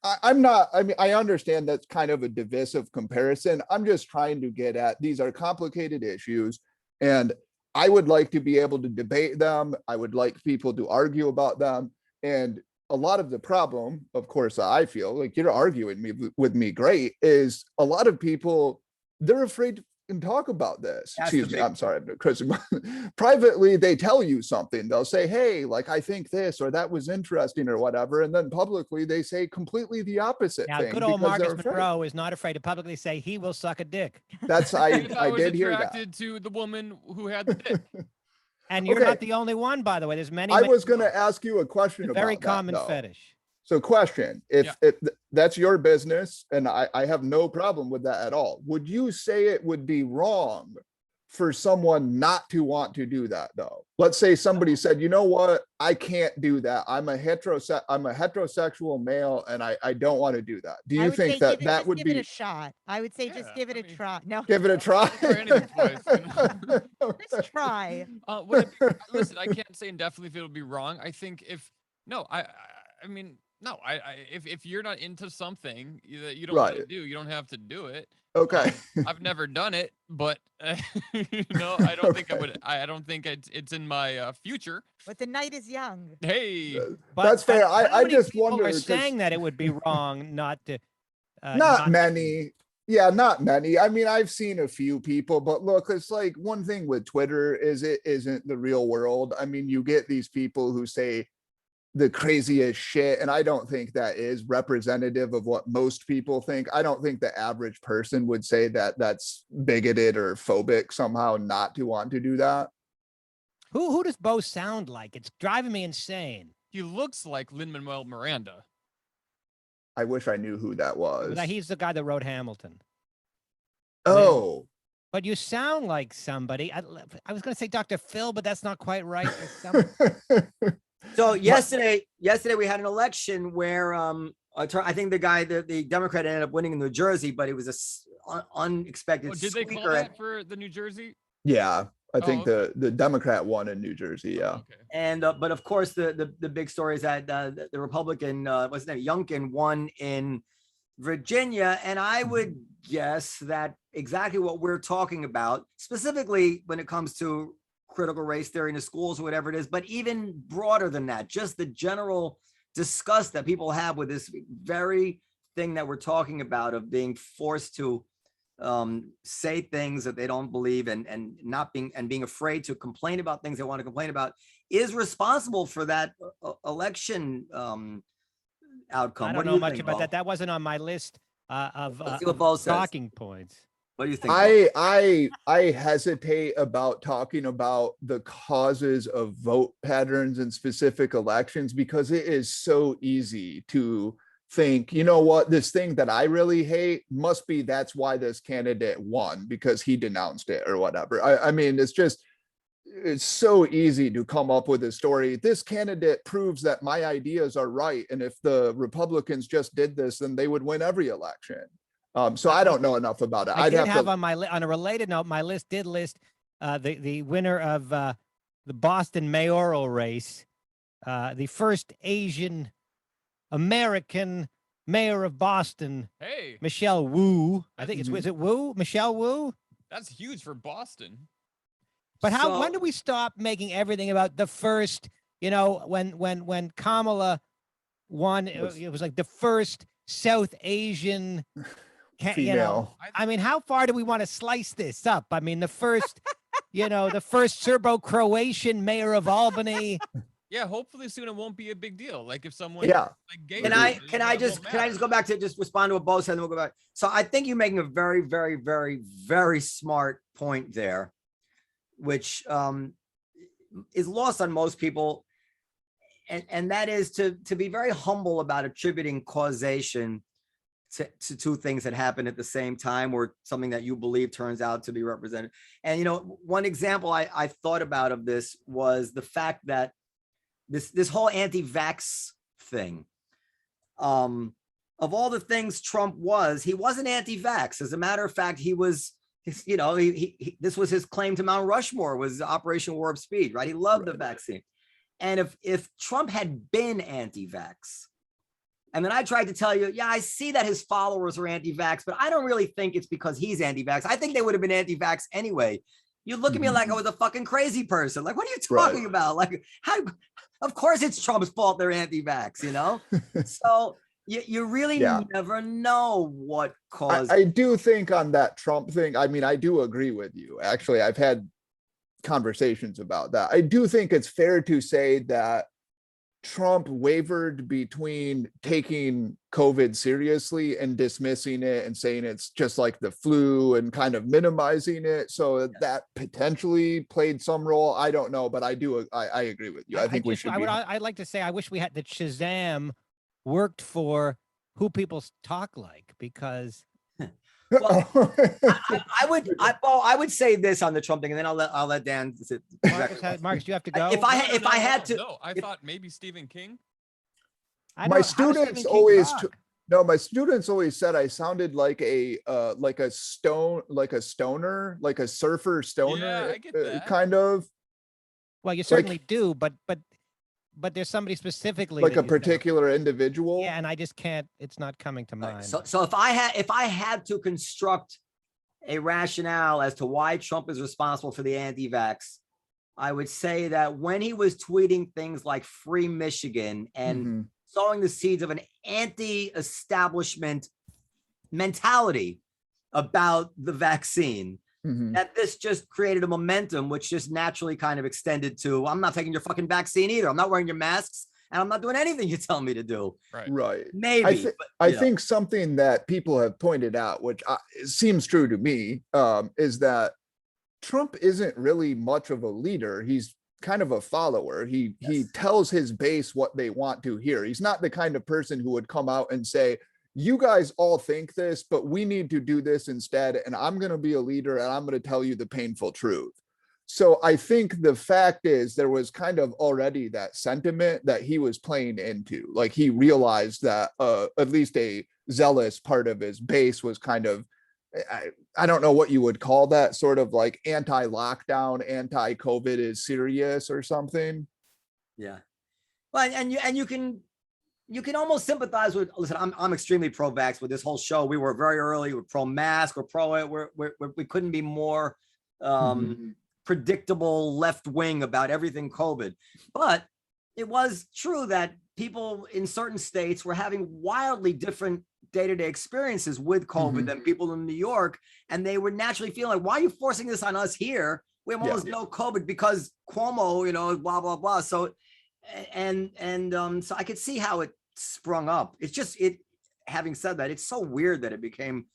I understand that's kind of a divisive comparison. I'm just trying to get at, these are complicated issues, and I would like to be able to debate them. I would like people to argue about them. And a lot of the problem, of course, I feel like you're arguing with me great, is a lot of people, they're afraid and talk about this. That's Excuse the me, big- I'm sorry, Chris. Privately, they tell you something. They'll say, hey, like, I think this, or that was interesting, or whatever. And then publicly, they say completely the opposite Now, thing. good old because they're Marcus afraid. Monroe is not afraid to publicly say he will suck a dick. That's, If I was did hear that. attracted to the woman who had the dick. And you're Okay. not the only one, by the way. There's many. I many was going to more. ask you a question It's a about very that, common though. fetish. So question, if Yeah. that's your business, and I have no problem with that at all, would you say it would be wrong for someone not to want to do that, though? Let's say somebody said, you know what, I can't do that. I'm a heterosexual male, and I don't want to do that. Do I you would think say that give it, that just would give it be a shot. I would say just Yeah, give it I a mean- try. No, give it a try? Try anything twice, just try. Would it be, listen, I can't say indefinitely if it would be wrong. I think I mean, no, if you're not into something that you don't want to Right. do, you don't have to do it. Okay. I've never done it, but I don't think I would. I don't think it's in my future. But the night is young. Hey, But That's fair. how I many just people wonder, are 'cause- saying that it would be wrong not to. Not many. Yeah, not many. I mean, I've seen a few people, but look, it's like one thing with Twitter is it isn't the real world. I mean, you get these people who say the craziest shit, and I don't think that is representative of what most people think. I don't think the average person would say that that's bigoted or phobic somehow not to want to do that. Who does Bo sound like? It's driving me insane. he looks like Lin-Manuel Miranda. I wish I knew who that was. He's the guy that wrote Hamilton. Oh, But you sound like somebody. I was going to say Dr. Phil, but that's not quite right. There's some- So yesterday we had an election where I think the Democrat ended up winning in New Jersey, but it was unexpected. Oh, did they call squeaker. that for the New Jersey? yeah. I Oh, think the Democrat won in New Jersey. Yeah. Okay. And but of course the big story is that the Republican what's his name, Youngkin, won in Virginia, and I would guess that exactly what we're talking about, specifically when it comes to critical race theory in the schools or whatever it is, but even broader than that, just the general disgust that people have with this very thing that we're talking about of being forced to say things that they don't believe and being afraid to complain about things they want to complain about is responsible for that election outcome. I What don't do know you much think, about Bo? that. That wasn't on my list of Let's see what Bo says. talking points. What do you think, Bo? I hesitate about talking about the causes of vote patterns in specific elections because it is so easy to think, you know what, this thing that I really hate must be that's why this candidate won because he denounced it or whatever. I mean, it's so easy to come up with a story. This candidate proves that my ideas are right. And if the Republicans just did this, then they would win every election. So I don't know enough about it. I I'd did have to, on on a related note, my list did list the winner of the Boston mayoral race, the first Asian American mayor of Boston, Hey, Michelle Wu. I think is it Wu? Michelle Wu? that's huge for Boston. But So- when do we stop making everything about the first, when Kamala won, it was like the first South Asian female. I mean, how far do we want to slice this up? I mean, the first, the first Serbo-Croatian mayor of Albany. Yeah, hopefully soon it won't be a big deal. Like if someone Yeah. like gay Can or I something, just it won't matter. go back to just respond to what Bo said, and then we'll go back. So I think you're making a very, very, very, very smart point there, which is lost on most people, and that is to be very humble about attributing causation to two things that happen at the same time, or something that you believe turns out to be represented. And one example I thought about of this was the fact that this whole anti-vax thing. Of all the things Trump was, he wasn't anti-vax. As a matter of fact, he was, this was his claim to Mount Rushmore, was Operation Warp Speed, right? He loved the vaccine. And if Trump had been anti-vax, and then I tried to tell you, yeah, I see that his followers are anti-vax, but I don't really think it's because he's anti-vax. I think they would have been anti-vax anyway. You look at me like I was a fucking crazy person. Like, what are you talking about? Like, how? Of course it's Trump's fault they're anti-vax, So you really Yeah. never know what caused. I do think on that Trump thing, I mean, I do agree with you. Actually, I've had conversations about that. I do think it's fair to say that Trump wavered between taking COVID seriously and dismissing it and saying it's just like the flu and kind of minimizing it. So that potentially played some role. I don't know, but I agree with you. I think we should. I'd like to say I wish we had that Shazam worked for who people talk like, because Well, I would say this on the Trump thing, and then I'll let Dan. Marcus, you have to go. If I had to, no, I thought maybe Stephen King. My students always said I sounded like a stoner, like a surfer stoner, Yeah, I get that. kind of. Well, you certainly do, but there's somebody specifically Like that a particular individual. Yeah, and I just can't. It's not coming to mind. So if I had to construct a rationale as to why Trump is responsible for the anti-vax, I would say that when he was tweeting things like "Free Michigan" and sowing the seeds of an anti-establishment mentality about the vaccine, that this just created a momentum, which just naturally kind of extended to, I'm not taking your fucking vaccine either. I'm not wearing your masks, and I'm not doing anything you tell me to do. Right. Maybe. I think something that people have pointed out, which seems true to me, is that Trump isn't really much of a leader. He's kind of a follower. He tells his base what they want to hear. He's not the kind of person who would come out and say, you guys all think this, but we need to do this instead. And I'm going to be a leader and I'm going to tell you the painful truth. So I think the fact is there was kind of already that sentiment that he was playing into. Like he realized that at least a zealous part of his base was kind of, I don't know what you would call that, sort of like anti-lockdown, anti-COVID is serious or something. Yeah. Well, and you can almost sympathize with. Listen, I'm extremely pro-vax with this whole show. We were very early. We're pro-mask. We're pro it. We couldn't be more predictable left wing about everything COVID. But it was true that people in certain states were having wildly different day-to-day experiences with COVID than people in New York, and they were naturally feeling like, why are you forcing this on us here? We have almost no COVID because Cuomo, blah blah blah. So, so I could see how it sprung up. It's just having said that, it's so weird that it became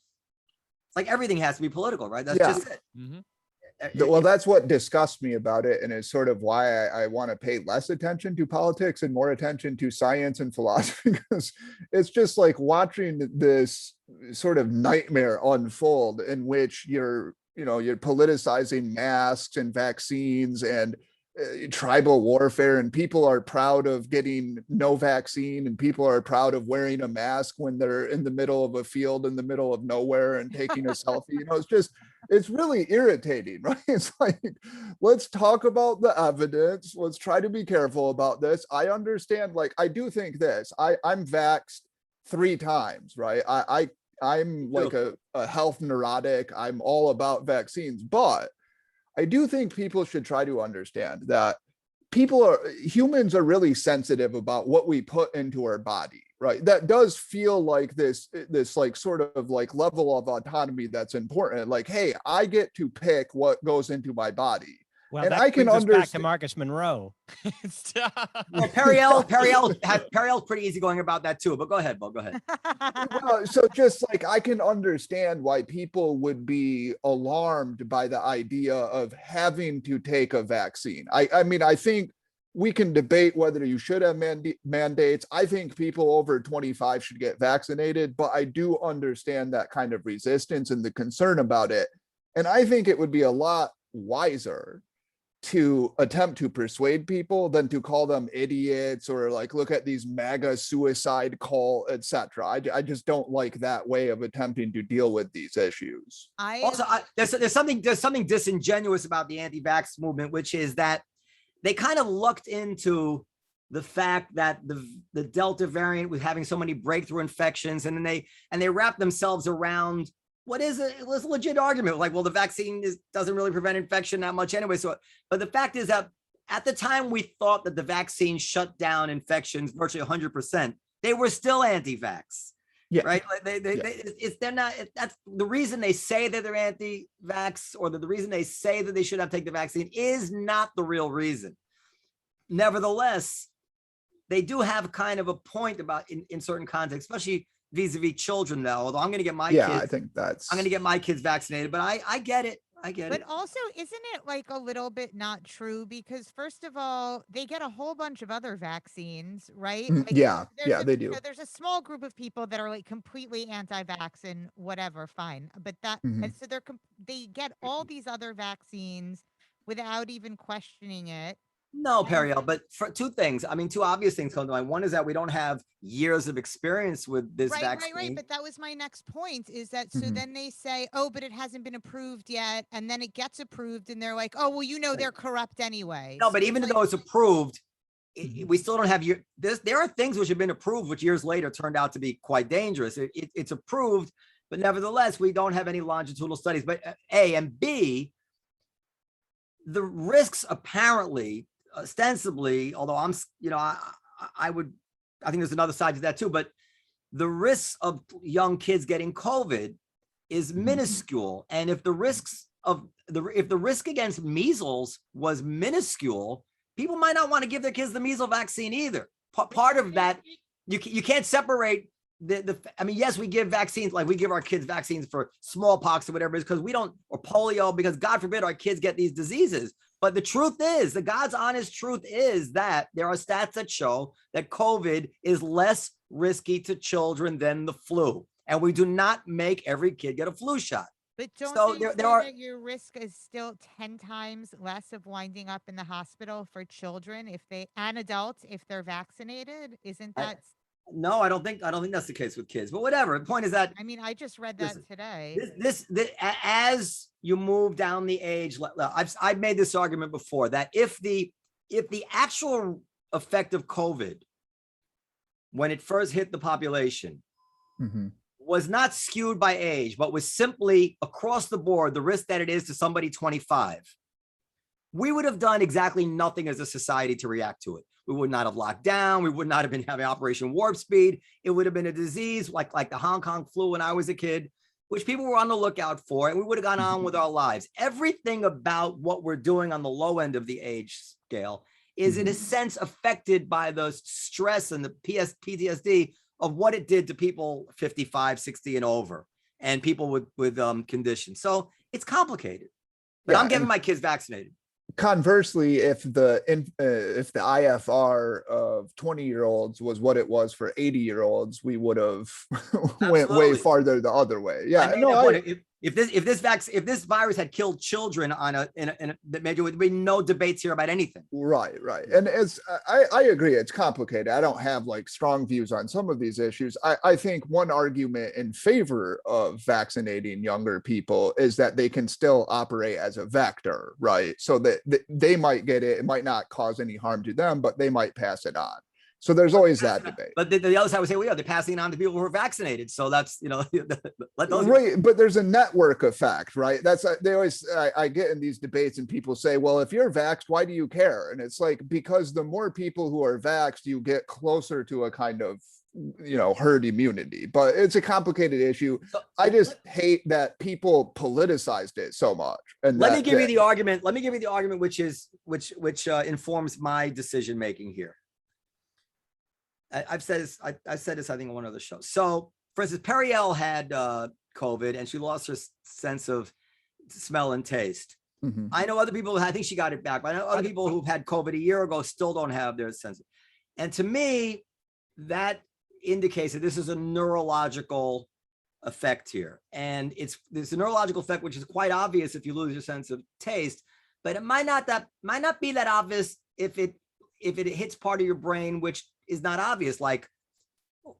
like everything has to be political, right? That's just it. Well, that's what disgusts me about it, and is sort of why I want to pay less attention to politics and more attention to science and philosophy, because it's just like watching this sort of nightmare unfold in which you're politicizing masks and vaccines and tribal warfare, and people are proud of getting no vaccine, and people are proud of wearing a mask when they're in the middle of a field in the middle of nowhere and taking a selfie. It's really irritating, right? It's like, let's talk about the evidence. Let's try to be careful about this. I understand, like, I do think this. I'm vaxxed 3 times, right? I'm like a health neurotic. I'm all about vaccines, but I do think people should try to understand that humans are really sensitive about what we put into our body, right? That does feel like this like sort of like level of autonomy that's important. Like, hey, I get to pick what goes into my body. Well, and that I can brings us back to understand. Marcus Monroe. Well, Periel's pretty easy going about that too, but go ahead, Bo, go ahead. So just like, I can understand why people would be alarmed by the idea of having to take a vaccine. I mean, I think we can debate whether you should have mandates. I think people over 25 should get vaccinated, but I do understand that kind of resistance and the concern about it. And I think it would be a lot wiser to attempt to persuade people than to call them idiots or like, look at these MAGA suicide cult, etc. I just don't like that way of attempting to deal with these issues. There's something disingenuous about the anti-vax movement, which is that they kind of lucked into the fact that the Delta variant was having so many breakthrough infections, and then they wrapped themselves around what is it was a legit argument, like, well, the vaccine doesn't really prevent infection that much anyway. So, but the fact is that at the time we thought that the vaccine shut down infections virtually 100%. they were still anti-vax. Yeah. Right. Like they're not, that's the reason they say that they're anti-vax, or the reason they say that they should not take the vaccine is not the real reason. Nevertheless, they do have kind of a point about in certain contexts, especially vis-a-vis children, though. Although I'm going to get my kids, I think I'm going to get my kids vaccinated, but I get it. I get it. But also, isn't it like a little bit not true? Because first of all, they get a whole bunch of other vaccines, right? Like, there's they do. there's a small group of people that are like completely anti-vax and whatever, fine. But that, Mhm. and so they get all these other vaccines without even questioning it. No, Periel, but for two things. I mean, two obvious things come to mind. One is that we don't have years of experience with this vaccine. Right. But that was my next point, is that so Mhm. then they say, oh, but it hasn't been approved yet. And then it gets approved and they're like, oh, well, you know, they're corrupt anyway. No, but So even it's though it's approved, Mhm. we still don't have there are things which have been approved, which years later turned out to be quite dangerous. It's approved, but nevertheless, we don't have any longitudinal studies. But A, and B, the risks apparently, ostensibly, although I think there's another side to that too, but the risks of young kids getting COVID is minuscule. And if the risks of if the risk against measles was minuscule, people might not want to give their kids the measles vaccine either. Part of that, you can't separate I mean, yes, we give vaccines, like we give our kids vaccines for smallpox or whatever it is, because we don't, or polio, because God forbid our kids get these diseases. But the truth is, the God's honest truth is that there are stats that show that COVID is less risky to children than the flu. And we do not make every kid get a flu shot. But don't So they there say are- that your risk is still 10 times less of winding up in the hospital for children and adults if they're vaccinated? Isn't that? No, I don't think that's the case with kids, but whatever. The point is that I mean, I just read that today. this as you move down the age, I've made this argument before, that if the actual effect of COVID, when it first hit the population, Mhm. was not skewed by age, but was simply across the board the risk that it is to somebody 25, we would have done exactly nothing as a society to react to it. We would not have locked down. We would not have been having Operation Warp Speed. It would have been a disease like the Hong Kong flu when I was a kid, which people were on the lookout for, and we would have gone on with our lives. Everything about what we're doing on the low end of the age scale is in a sense affected by the stress and the PTSD of what it did to people 55, 60 and over, and people with conditions. So it's complicated, but I'm getting my kids vaccinated. Conversely, if the IFR of 20-year-olds was what it was for 80-year-olds, we would have went way farther the other way. Yeah, if this virus had killed children there would be no debates here about anything. Right. And I agree, it's complicated. I don't have like strong views on some of these issues. I think one argument in favor of vaccinating younger people is that they can still operate as a vector, right? So that they might get it. It might not cause any harm to them, but they might pass it on. So there's always that debate. But the other side would say, well, yeah, they're passing it on to people who are vaccinated. So that's, right. But there's a network effect, right? That's they always, I get in these debates and people say, well, if you're vaxxed, why do you care? And it's like, because the more people who are vaxxed, you get closer to a kind of, herd immunity. But it's a complicated issue. I just hate that people politicized it so much. And let me give you the argument, which informs my decision making here. I've said this, I said this, I think, on one other show. So, for instance, Periel had COVID and she lost her sense of smell and taste. Mhm. I know other people, I think she got it back, but I know other people who've had COVID a year ago still don't have their sense. And to me, that indicates that this is a neurological effect here. And there's a neurological effect, which is quite obvious if you lose your sense of taste, but it might not be that obvious if it hits part of your brain, which is not obvious, like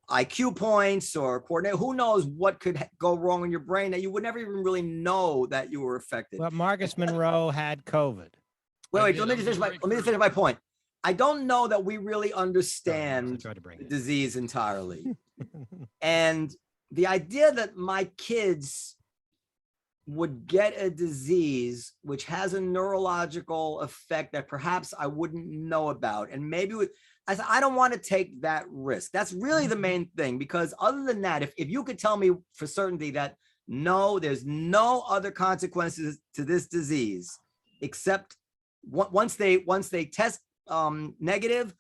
IQ points or coordinate. Who knows what could go wrong in your brain that you would never even really know that you were affected. Well, Marcus Monroe had COVID. Wait, let me just finish my point. I don't know that we really understand Try to bring the it. disease entirely. And the idea that my kids would get a disease which has a neurological effect that perhaps I wouldn't know about, and maybe I don't want to take that risk. That's really the main thing, because other than that, if you could tell me for certainty that no, there's no other consequences to this disease except once they test negative,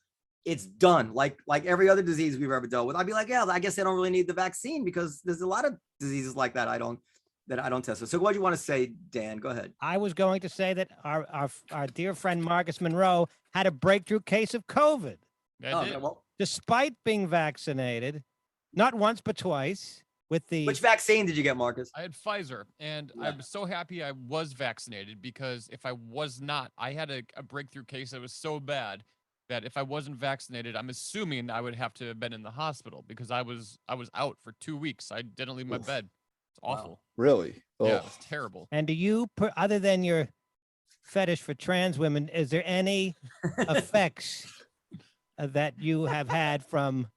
it's done. Like every other disease we've ever dealt with, I'd be like, yeah, I guess they don't really need the vaccine, because there's a lot of diseases like that I don't test. So what do you want to say, Dan? Go ahead. I was going to say that our dear friend Marcus Monroe had a breakthrough case of COVID. Okay, well, Despite being vaccinated, not once but twice with the. which vaccine did you get, Marcus? I had Pfizer, and Yeah. I'm so happy I was vaccinated, because if I was not, I had a breakthrough case that was so bad that if I wasn't vaccinated, I'm assuming I would have to have been in the hospital, because I was out for 2 weeks. I didn't leave my Oof. bed. It's awful. Really? Yeah, Oh. it was terrible. And do you, other than your fetish for trans women, is there any effects that you have had from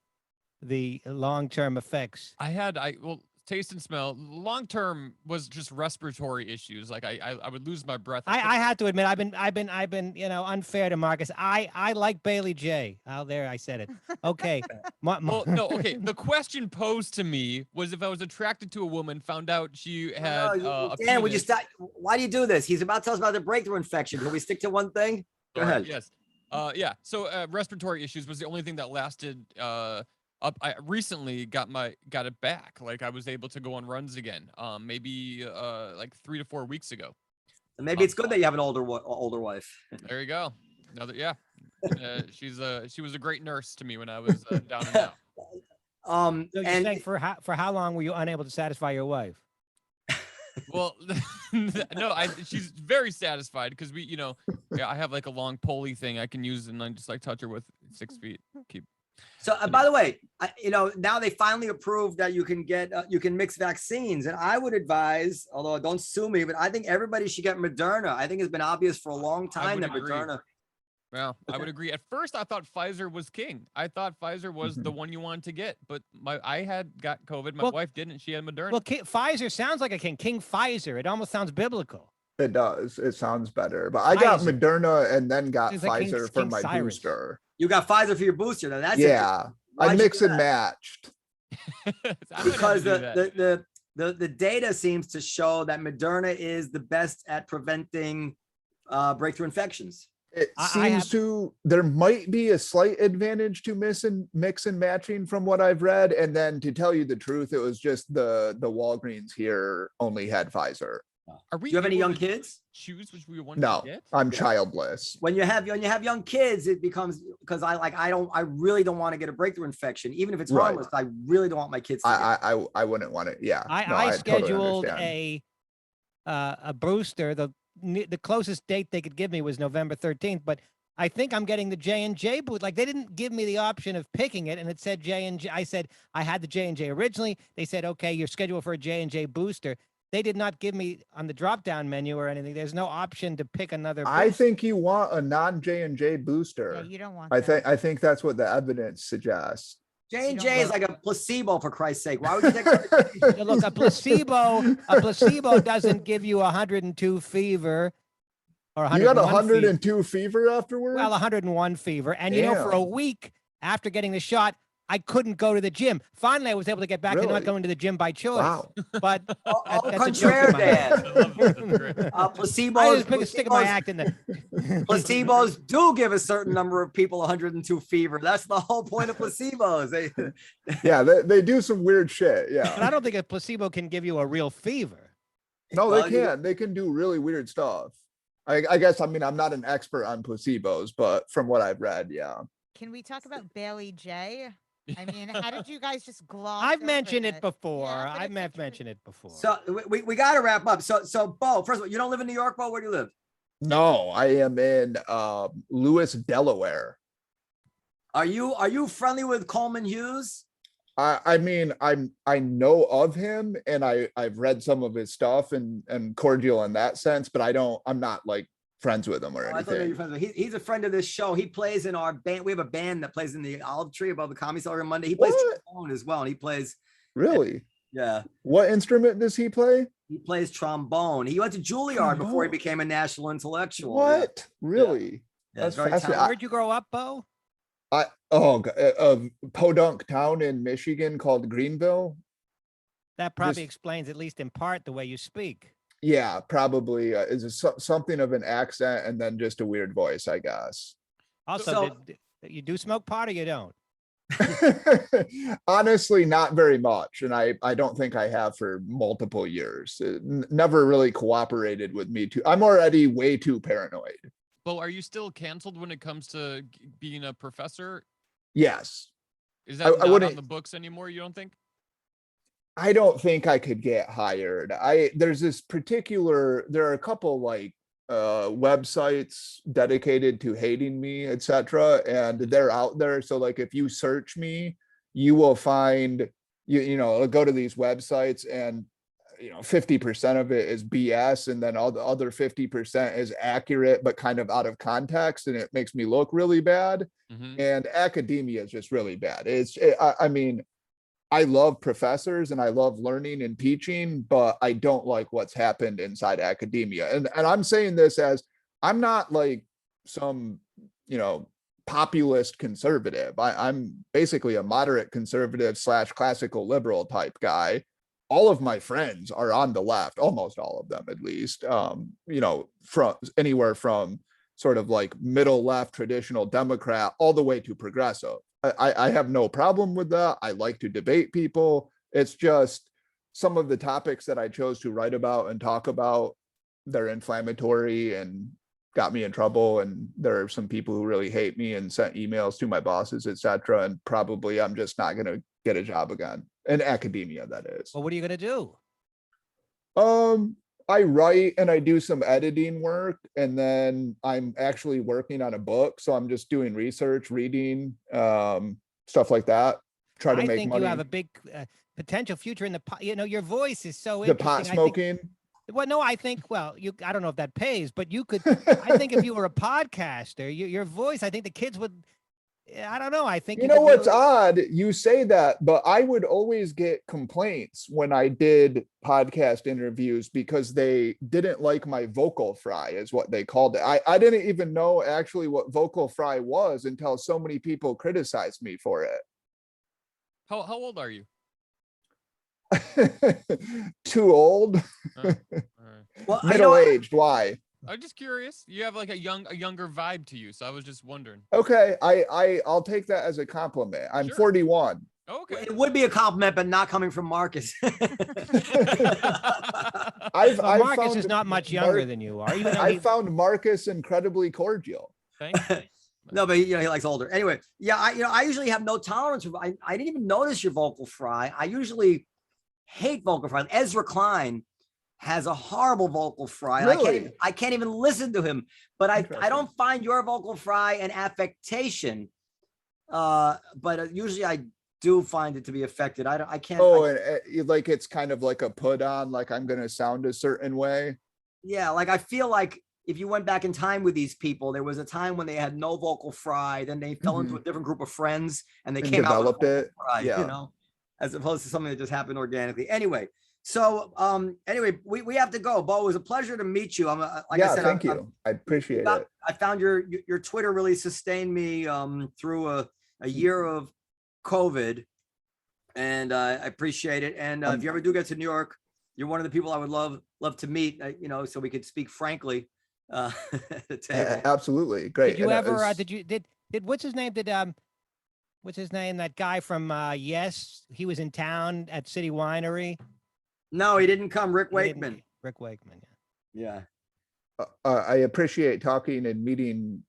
the long-term effects? Well, taste and smell. Long term was just respiratory issues. Like I would lose my breath. I have to admit, I've been, unfair to Marcus. I like Bailey J. Oh, there, I said it. Okay. Well, no, okay. The question posed to me was if I was attracted to a woman, found out she had a Dan, would you penis. stop? Why do you do this? He's about to tell us about the breakthrough infection. Can we stick to one thing? Go Sorry, ahead. Yes. Yeah. So respiratory issues was the only thing that lasted up. I recently got it back. Like I was able to go on runs again. Maybe like 3 to 4 weeks ago. And maybe it's good that you have an older wife. There you go. Another, yeah. She was a great nurse to me when I was down and out. So you're and saying for how long were you unable to satisfy your wife? Well, no, she's very satisfied, because I have like a long pulley thing I can use, and I just like touch her with 6 feet. so, by the way, now they finally approved that you can get you can mix vaccines, and I would advise, although don't sue me, but I think everybody should get Moderna. I think it's been obvious for a long time that agree. Moderna. Well, I would agree. At first, I thought Pfizer was king. I thought Pfizer was the one you wanted to get, but I had got COVID. My wife didn't. She had Moderna. Well, Pfizer sounds like a king. King Pfizer. It almost sounds biblical. It does. It sounds better. But I got Pfizer. Moderna and then got It's like Pfizer for King my Cyrus. booster. You got Pfizer for your booster. Now that's Yeah. I Why'd you mix do and that? matched. I might have Because to do that. the data seems to show that Moderna is the best at preventing breakthrough infections. It I seems there might be a slight advantage to mix and matching from what I've read. And then to tell you the truth, it was just the Walgreens here only had Pfizer. Are we Do you have any able young to kids? choose which we want No, to get? I'm childless. When you have young kids, it becomes, because I really don't want to get a breakthrough infection, even if it's Right. harmless. I really don't want my kids to get it. I wouldn't want it. Yeah. No, I totally scheduled understand. a booster. The closest date they could give me was November 13th, but I think I'm getting the J&J booth. Like they didn't give me the option of picking it, and it said J&J. I said I had the J&J originally. They said, okay, you're scheduled for a J&J booster. They did not give me on the drop-down menu or anything. There's no option to pick another I booster. think you want a non J&J Yeah, booster. you don't want I that. think that's what the evidence suggests. J&J is like a placebo, for Christ's sake. Why would you take it? Yeah, look, a placebo doesn't give you 102 fever or You got 101 fever. 102 fever afterwards? Well, 101 fever. And for a Damn. week after getting the shot, I couldn't go to the gym. Finally, I was able to get back to not Really? going to the gym by choice. Wow. But Au that's a joke contraire, in my head. Dan. I love this. That's great. Placebos, I just pick a stick in my act in the placebos do give a certain number of people 102 fever. That's the whole point of placebos. Yeah, they do some weird shit. But Yeah. I don't think a placebo can give you a real fever. No, Well, they can. They can do really weird stuff. I guess, I'm not an expert on placebos, but from what I've read, yeah. Can we talk about Bailey J? I mean, how did you guys just gloss? I've over mentioned this? it before. Yeah, but I it's may such have a- mentioned it before. So we got to wrap up. So Bo, first of all, you don't live in New York, Bo? Where do you live? No, I am in Lewis, Delaware. Are you friendly with Coleman Hughes? I know of him, and I've read some of his stuff and cordial in that sense, but I'm not like friends with him or Oh, I thought you were anything. friends with him. He's a friend of this show. He plays in our band. We have a band that plays in the Olive Tree above the Comedy Cellar on Monday. He plays What? trombone as well, and he plays Really? yeah. What instrument does he play? He plays trombone. He went to Juilliard before he Trombone. became a national intellectual. What? Really? Yeah, That's very fascinating. talented. Where'd you grow up, Bo? Of podunk town in Michigan called Greenville. That probably explains, at least in part, the way you speak. Yeah, probably is something of an accent and then just a weird voice, I guess. Also, So- you do smoke pot or you don't? Honestly, not very much. And I don't think I have for multiple years. It never really cooperated with me too. I'm already way too paranoid. But are you still canceled when it comes to being a professor? Yes. Is that I not on wouldn't- the books anymore, you don't think? I don't think I could get hired. There's this particular, there are a couple like websites dedicated to hating me, etc. And they're out there. So like if you search me, you will find, you know, go to these websites and 50% of it is BS, and then all the other 50% is accurate but kind of out of context, and it makes me look really bad. And academia is just really bad. I mean, I love professors and I love learning and teaching, but I don't like what's happened inside academia. And I'm saying this as I'm not like some, populist conservative. I'm basically a moderate conservative / classical liberal type guy. All of my friends are on the left, almost all of them at least, from anywhere from sort of like middle left traditional Democrat all the way to progressive. I have no problem with that. I like to debate people. It's just some of the topics that I chose to write about and talk about, they're inflammatory and got me in trouble. And there are some people who really hate me and sent emails to my bosses, etc. And probably I'm just not going to get a job again in academia, that is. Well, what are you going to do? I write and I do some editing work, and then I'm actually working on a book. So I'm just doing research, reading, stuff like that. Try to I make think money. you have a big potential future in the pot. Your voice is so The interesting. pot smoking. Well, no, I think, I don't know if that pays, but you could, I think if you were a podcaster, your voice, I think the kids would, I don't know. I think You know what's really... odd? You say that, but I would always get complaints when I did podcast interviews because they didn't like my vocal fry, is what they called it. I didn't even know actually what vocal fry was until so many people criticized me for it. How old are you? Too old. All right. Well, Middle-aged. Why? I'm just curious. You have like a younger vibe to you, so I was just wondering. Okay, I'll take that as a compliment. I'm Sure. 41. Okay. it would be a compliment, but not coming from Marcus. Marcus is not much younger than you are. Even though I found Marcus incredibly cordial. Thank you. No, but he likes older. Anyway, yeah, I usually have no tolerance for. I didn't even notice your vocal fry. I usually hate vocal fry. Ezra Klein has a horrible vocal fry. Really? I can't even listen to him. But I don't find your vocal fry an affectation. But usually I do find it to be affected. I can't. Like it's kind of like a put on, like I'm going to sound a certain way. Yeah, like I feel like if you went back in time with these people, there was a time when they had no vocal fry, then they fell into a different group of friends and they came out with it. Fry, Yeah. As opposed to something that just happened organically. Anyway, so we have to go. Bo, it was a pleasure to meet you. I said, thank you. I appreciate it. I found your Twitter really sustained me through a year of COVID, and I appreciate it. And if you ever do get to New York, you're one of the people I would love to meet. So we could speak frankly. At the table. Absolutely, great. Did you ever? Did what's his name? What's his name? That guy from Yes, he was in town at City Winery. No, he didn't come. Rick Wakeman. Rick Wakeman. Yeah. I appreciate talking and meeting.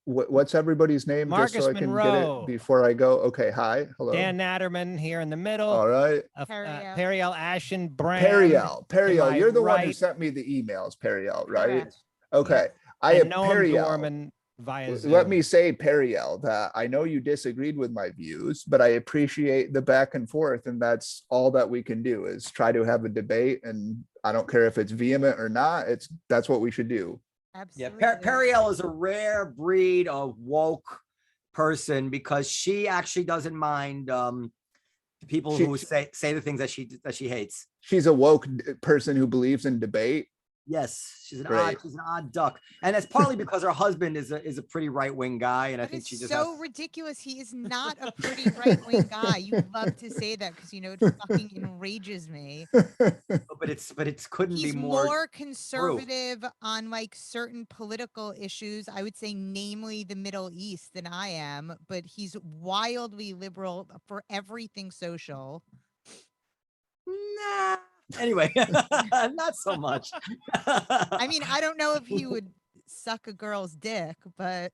What's everybody's name? Marcus just so I can Monroe. get it before I go. Okay, hi, hello. Dan Natterman here in the middle. All right. Periel Ashen Brand. Periel, you're the one who right. sent me the emails, Periel, right? Correct. Okay. I have Noam Periel. Dorman via Zoom. Let me say, Periel, that I know you disagreed with my views, but I appreciate the back and forth, and that's all that we can do is try to have a debate. And I don't care if it's vehement or not. That's what we should do. Absolutely. Yeah. Periel is a rare breed of woke person because she actually doesn't mind people who say the things that she hates. She's a woke person who believes in debate. Yes, she's an Great. odd duck, and that's partly because her husband is a pretty right wing guy, and I That think is she just so has, ridiculous. He is not a pretty right-wing guy. You love to say that because you know it fucking enrages me. but it's couldn't He's be more. more conservative on like certain political issues, I would say, namely the Middle East, than I am, but he's wildly liberal for everything social. Nah. Anyway, not so much. I mean, I don't know if he would suck a girl's dick, but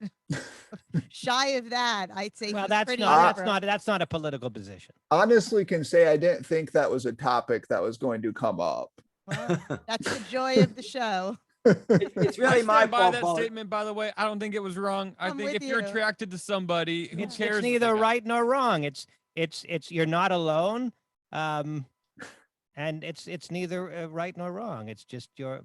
shy of that, I'd say Well, he's that's pretty not liberal. that's not a political position. Honestly, can say I didn't think that was a topic that was going to come up. Well, that's the joy of the show. It's I really my stand by fault. that Paul. statement, by the way. I don't think it was wrong. I I'm think with if you're you. attracted to somebody, who It's cares? neither right nor wrong. It's you're not alone. And it's neither right nor wrong. It's just your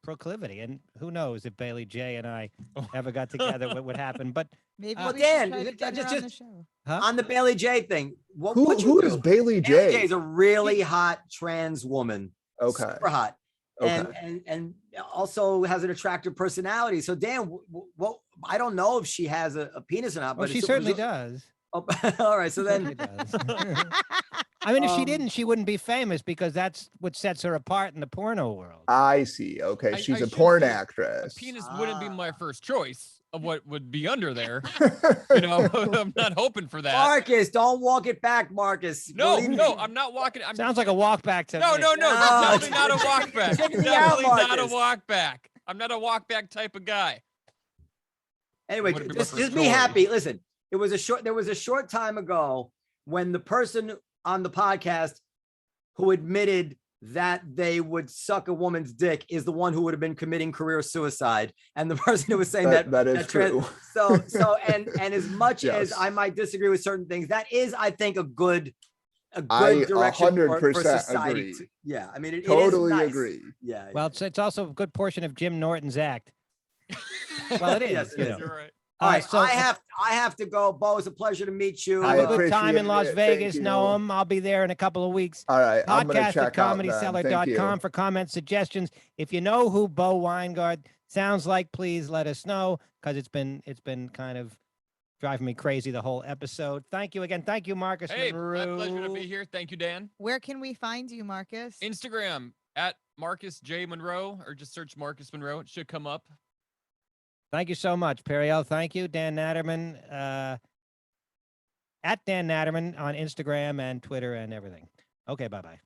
proclivity. And who knows if Bailey J and I ever got together, what would happen? But Maybe Well, we Dan, should try to get her just- on the show. On the Bailey J thing, what Who you is do? Bailey Bailey J J? is a really hot trans woman. Okay. Super hot. And, Okay. and also has an attractive personality. So Dan, well, I don't know if she has a penis or not, well, but she certainly does. Oh, all right. So Certainly then, does. I mean, if she Um, didn't, she wouldn't be famous because that's what sets her apart in the porno world. I see. Okay. I She's a should porn say a actress. penis wouldn't be my Ah. first choice of what would be under there. You know, I'm not hoping for that. Marcus, don't walk it back, Marcus. No, Believe no, me. I'm not walking. I'm Sounds like a walk back to no, me. no, no, No, definitely not a walk back. check me out, Definitely not a Marcus. walk back. I'm not a walk back type of guy. Anyway, Wouldn't be my just first be choice. happy. Listen, there was a short time ago when the person on the podcast who admitted that they would suck a woman's dick is the one who would have been committing career suicide, and the person who was saying That is true. So and as much as Yes. I might disagree with certain things, that is, I think, a good I direction for 100% society. agree. Yeah, I mean, it is Totally nice. agree. Yeah. Well, it's also a good portion of Jim Norton's act. Well, it is. Yes, it you is. know. You're right. All right, so I have to go. Bo, it's a pleasure to meet you. I have a good time in appreciate Las it. Thank Vegas, you. Noam. I'll be there in a couple of weeks. All right. I'm going to Podcast at check out then. Thank comedycellar.com you. for comments, suggestions. If you know who Bo Winegard sounds like, please let us know, because it's been kind of driving me crazy the whole episode. Thank you again. Thank you, Marcus Hey, my Monroe. pleasure to be here. Thank you, Dan. Where can we find you, Marcus? Instagram at Marcus J. Monroe, or just search Marcus Monroe. It should come up. Thank you so much, Periel. Thank you, Dan Natterman. At Dan Natterman on Instagram and Twitter and everything. Okay, bye-bye.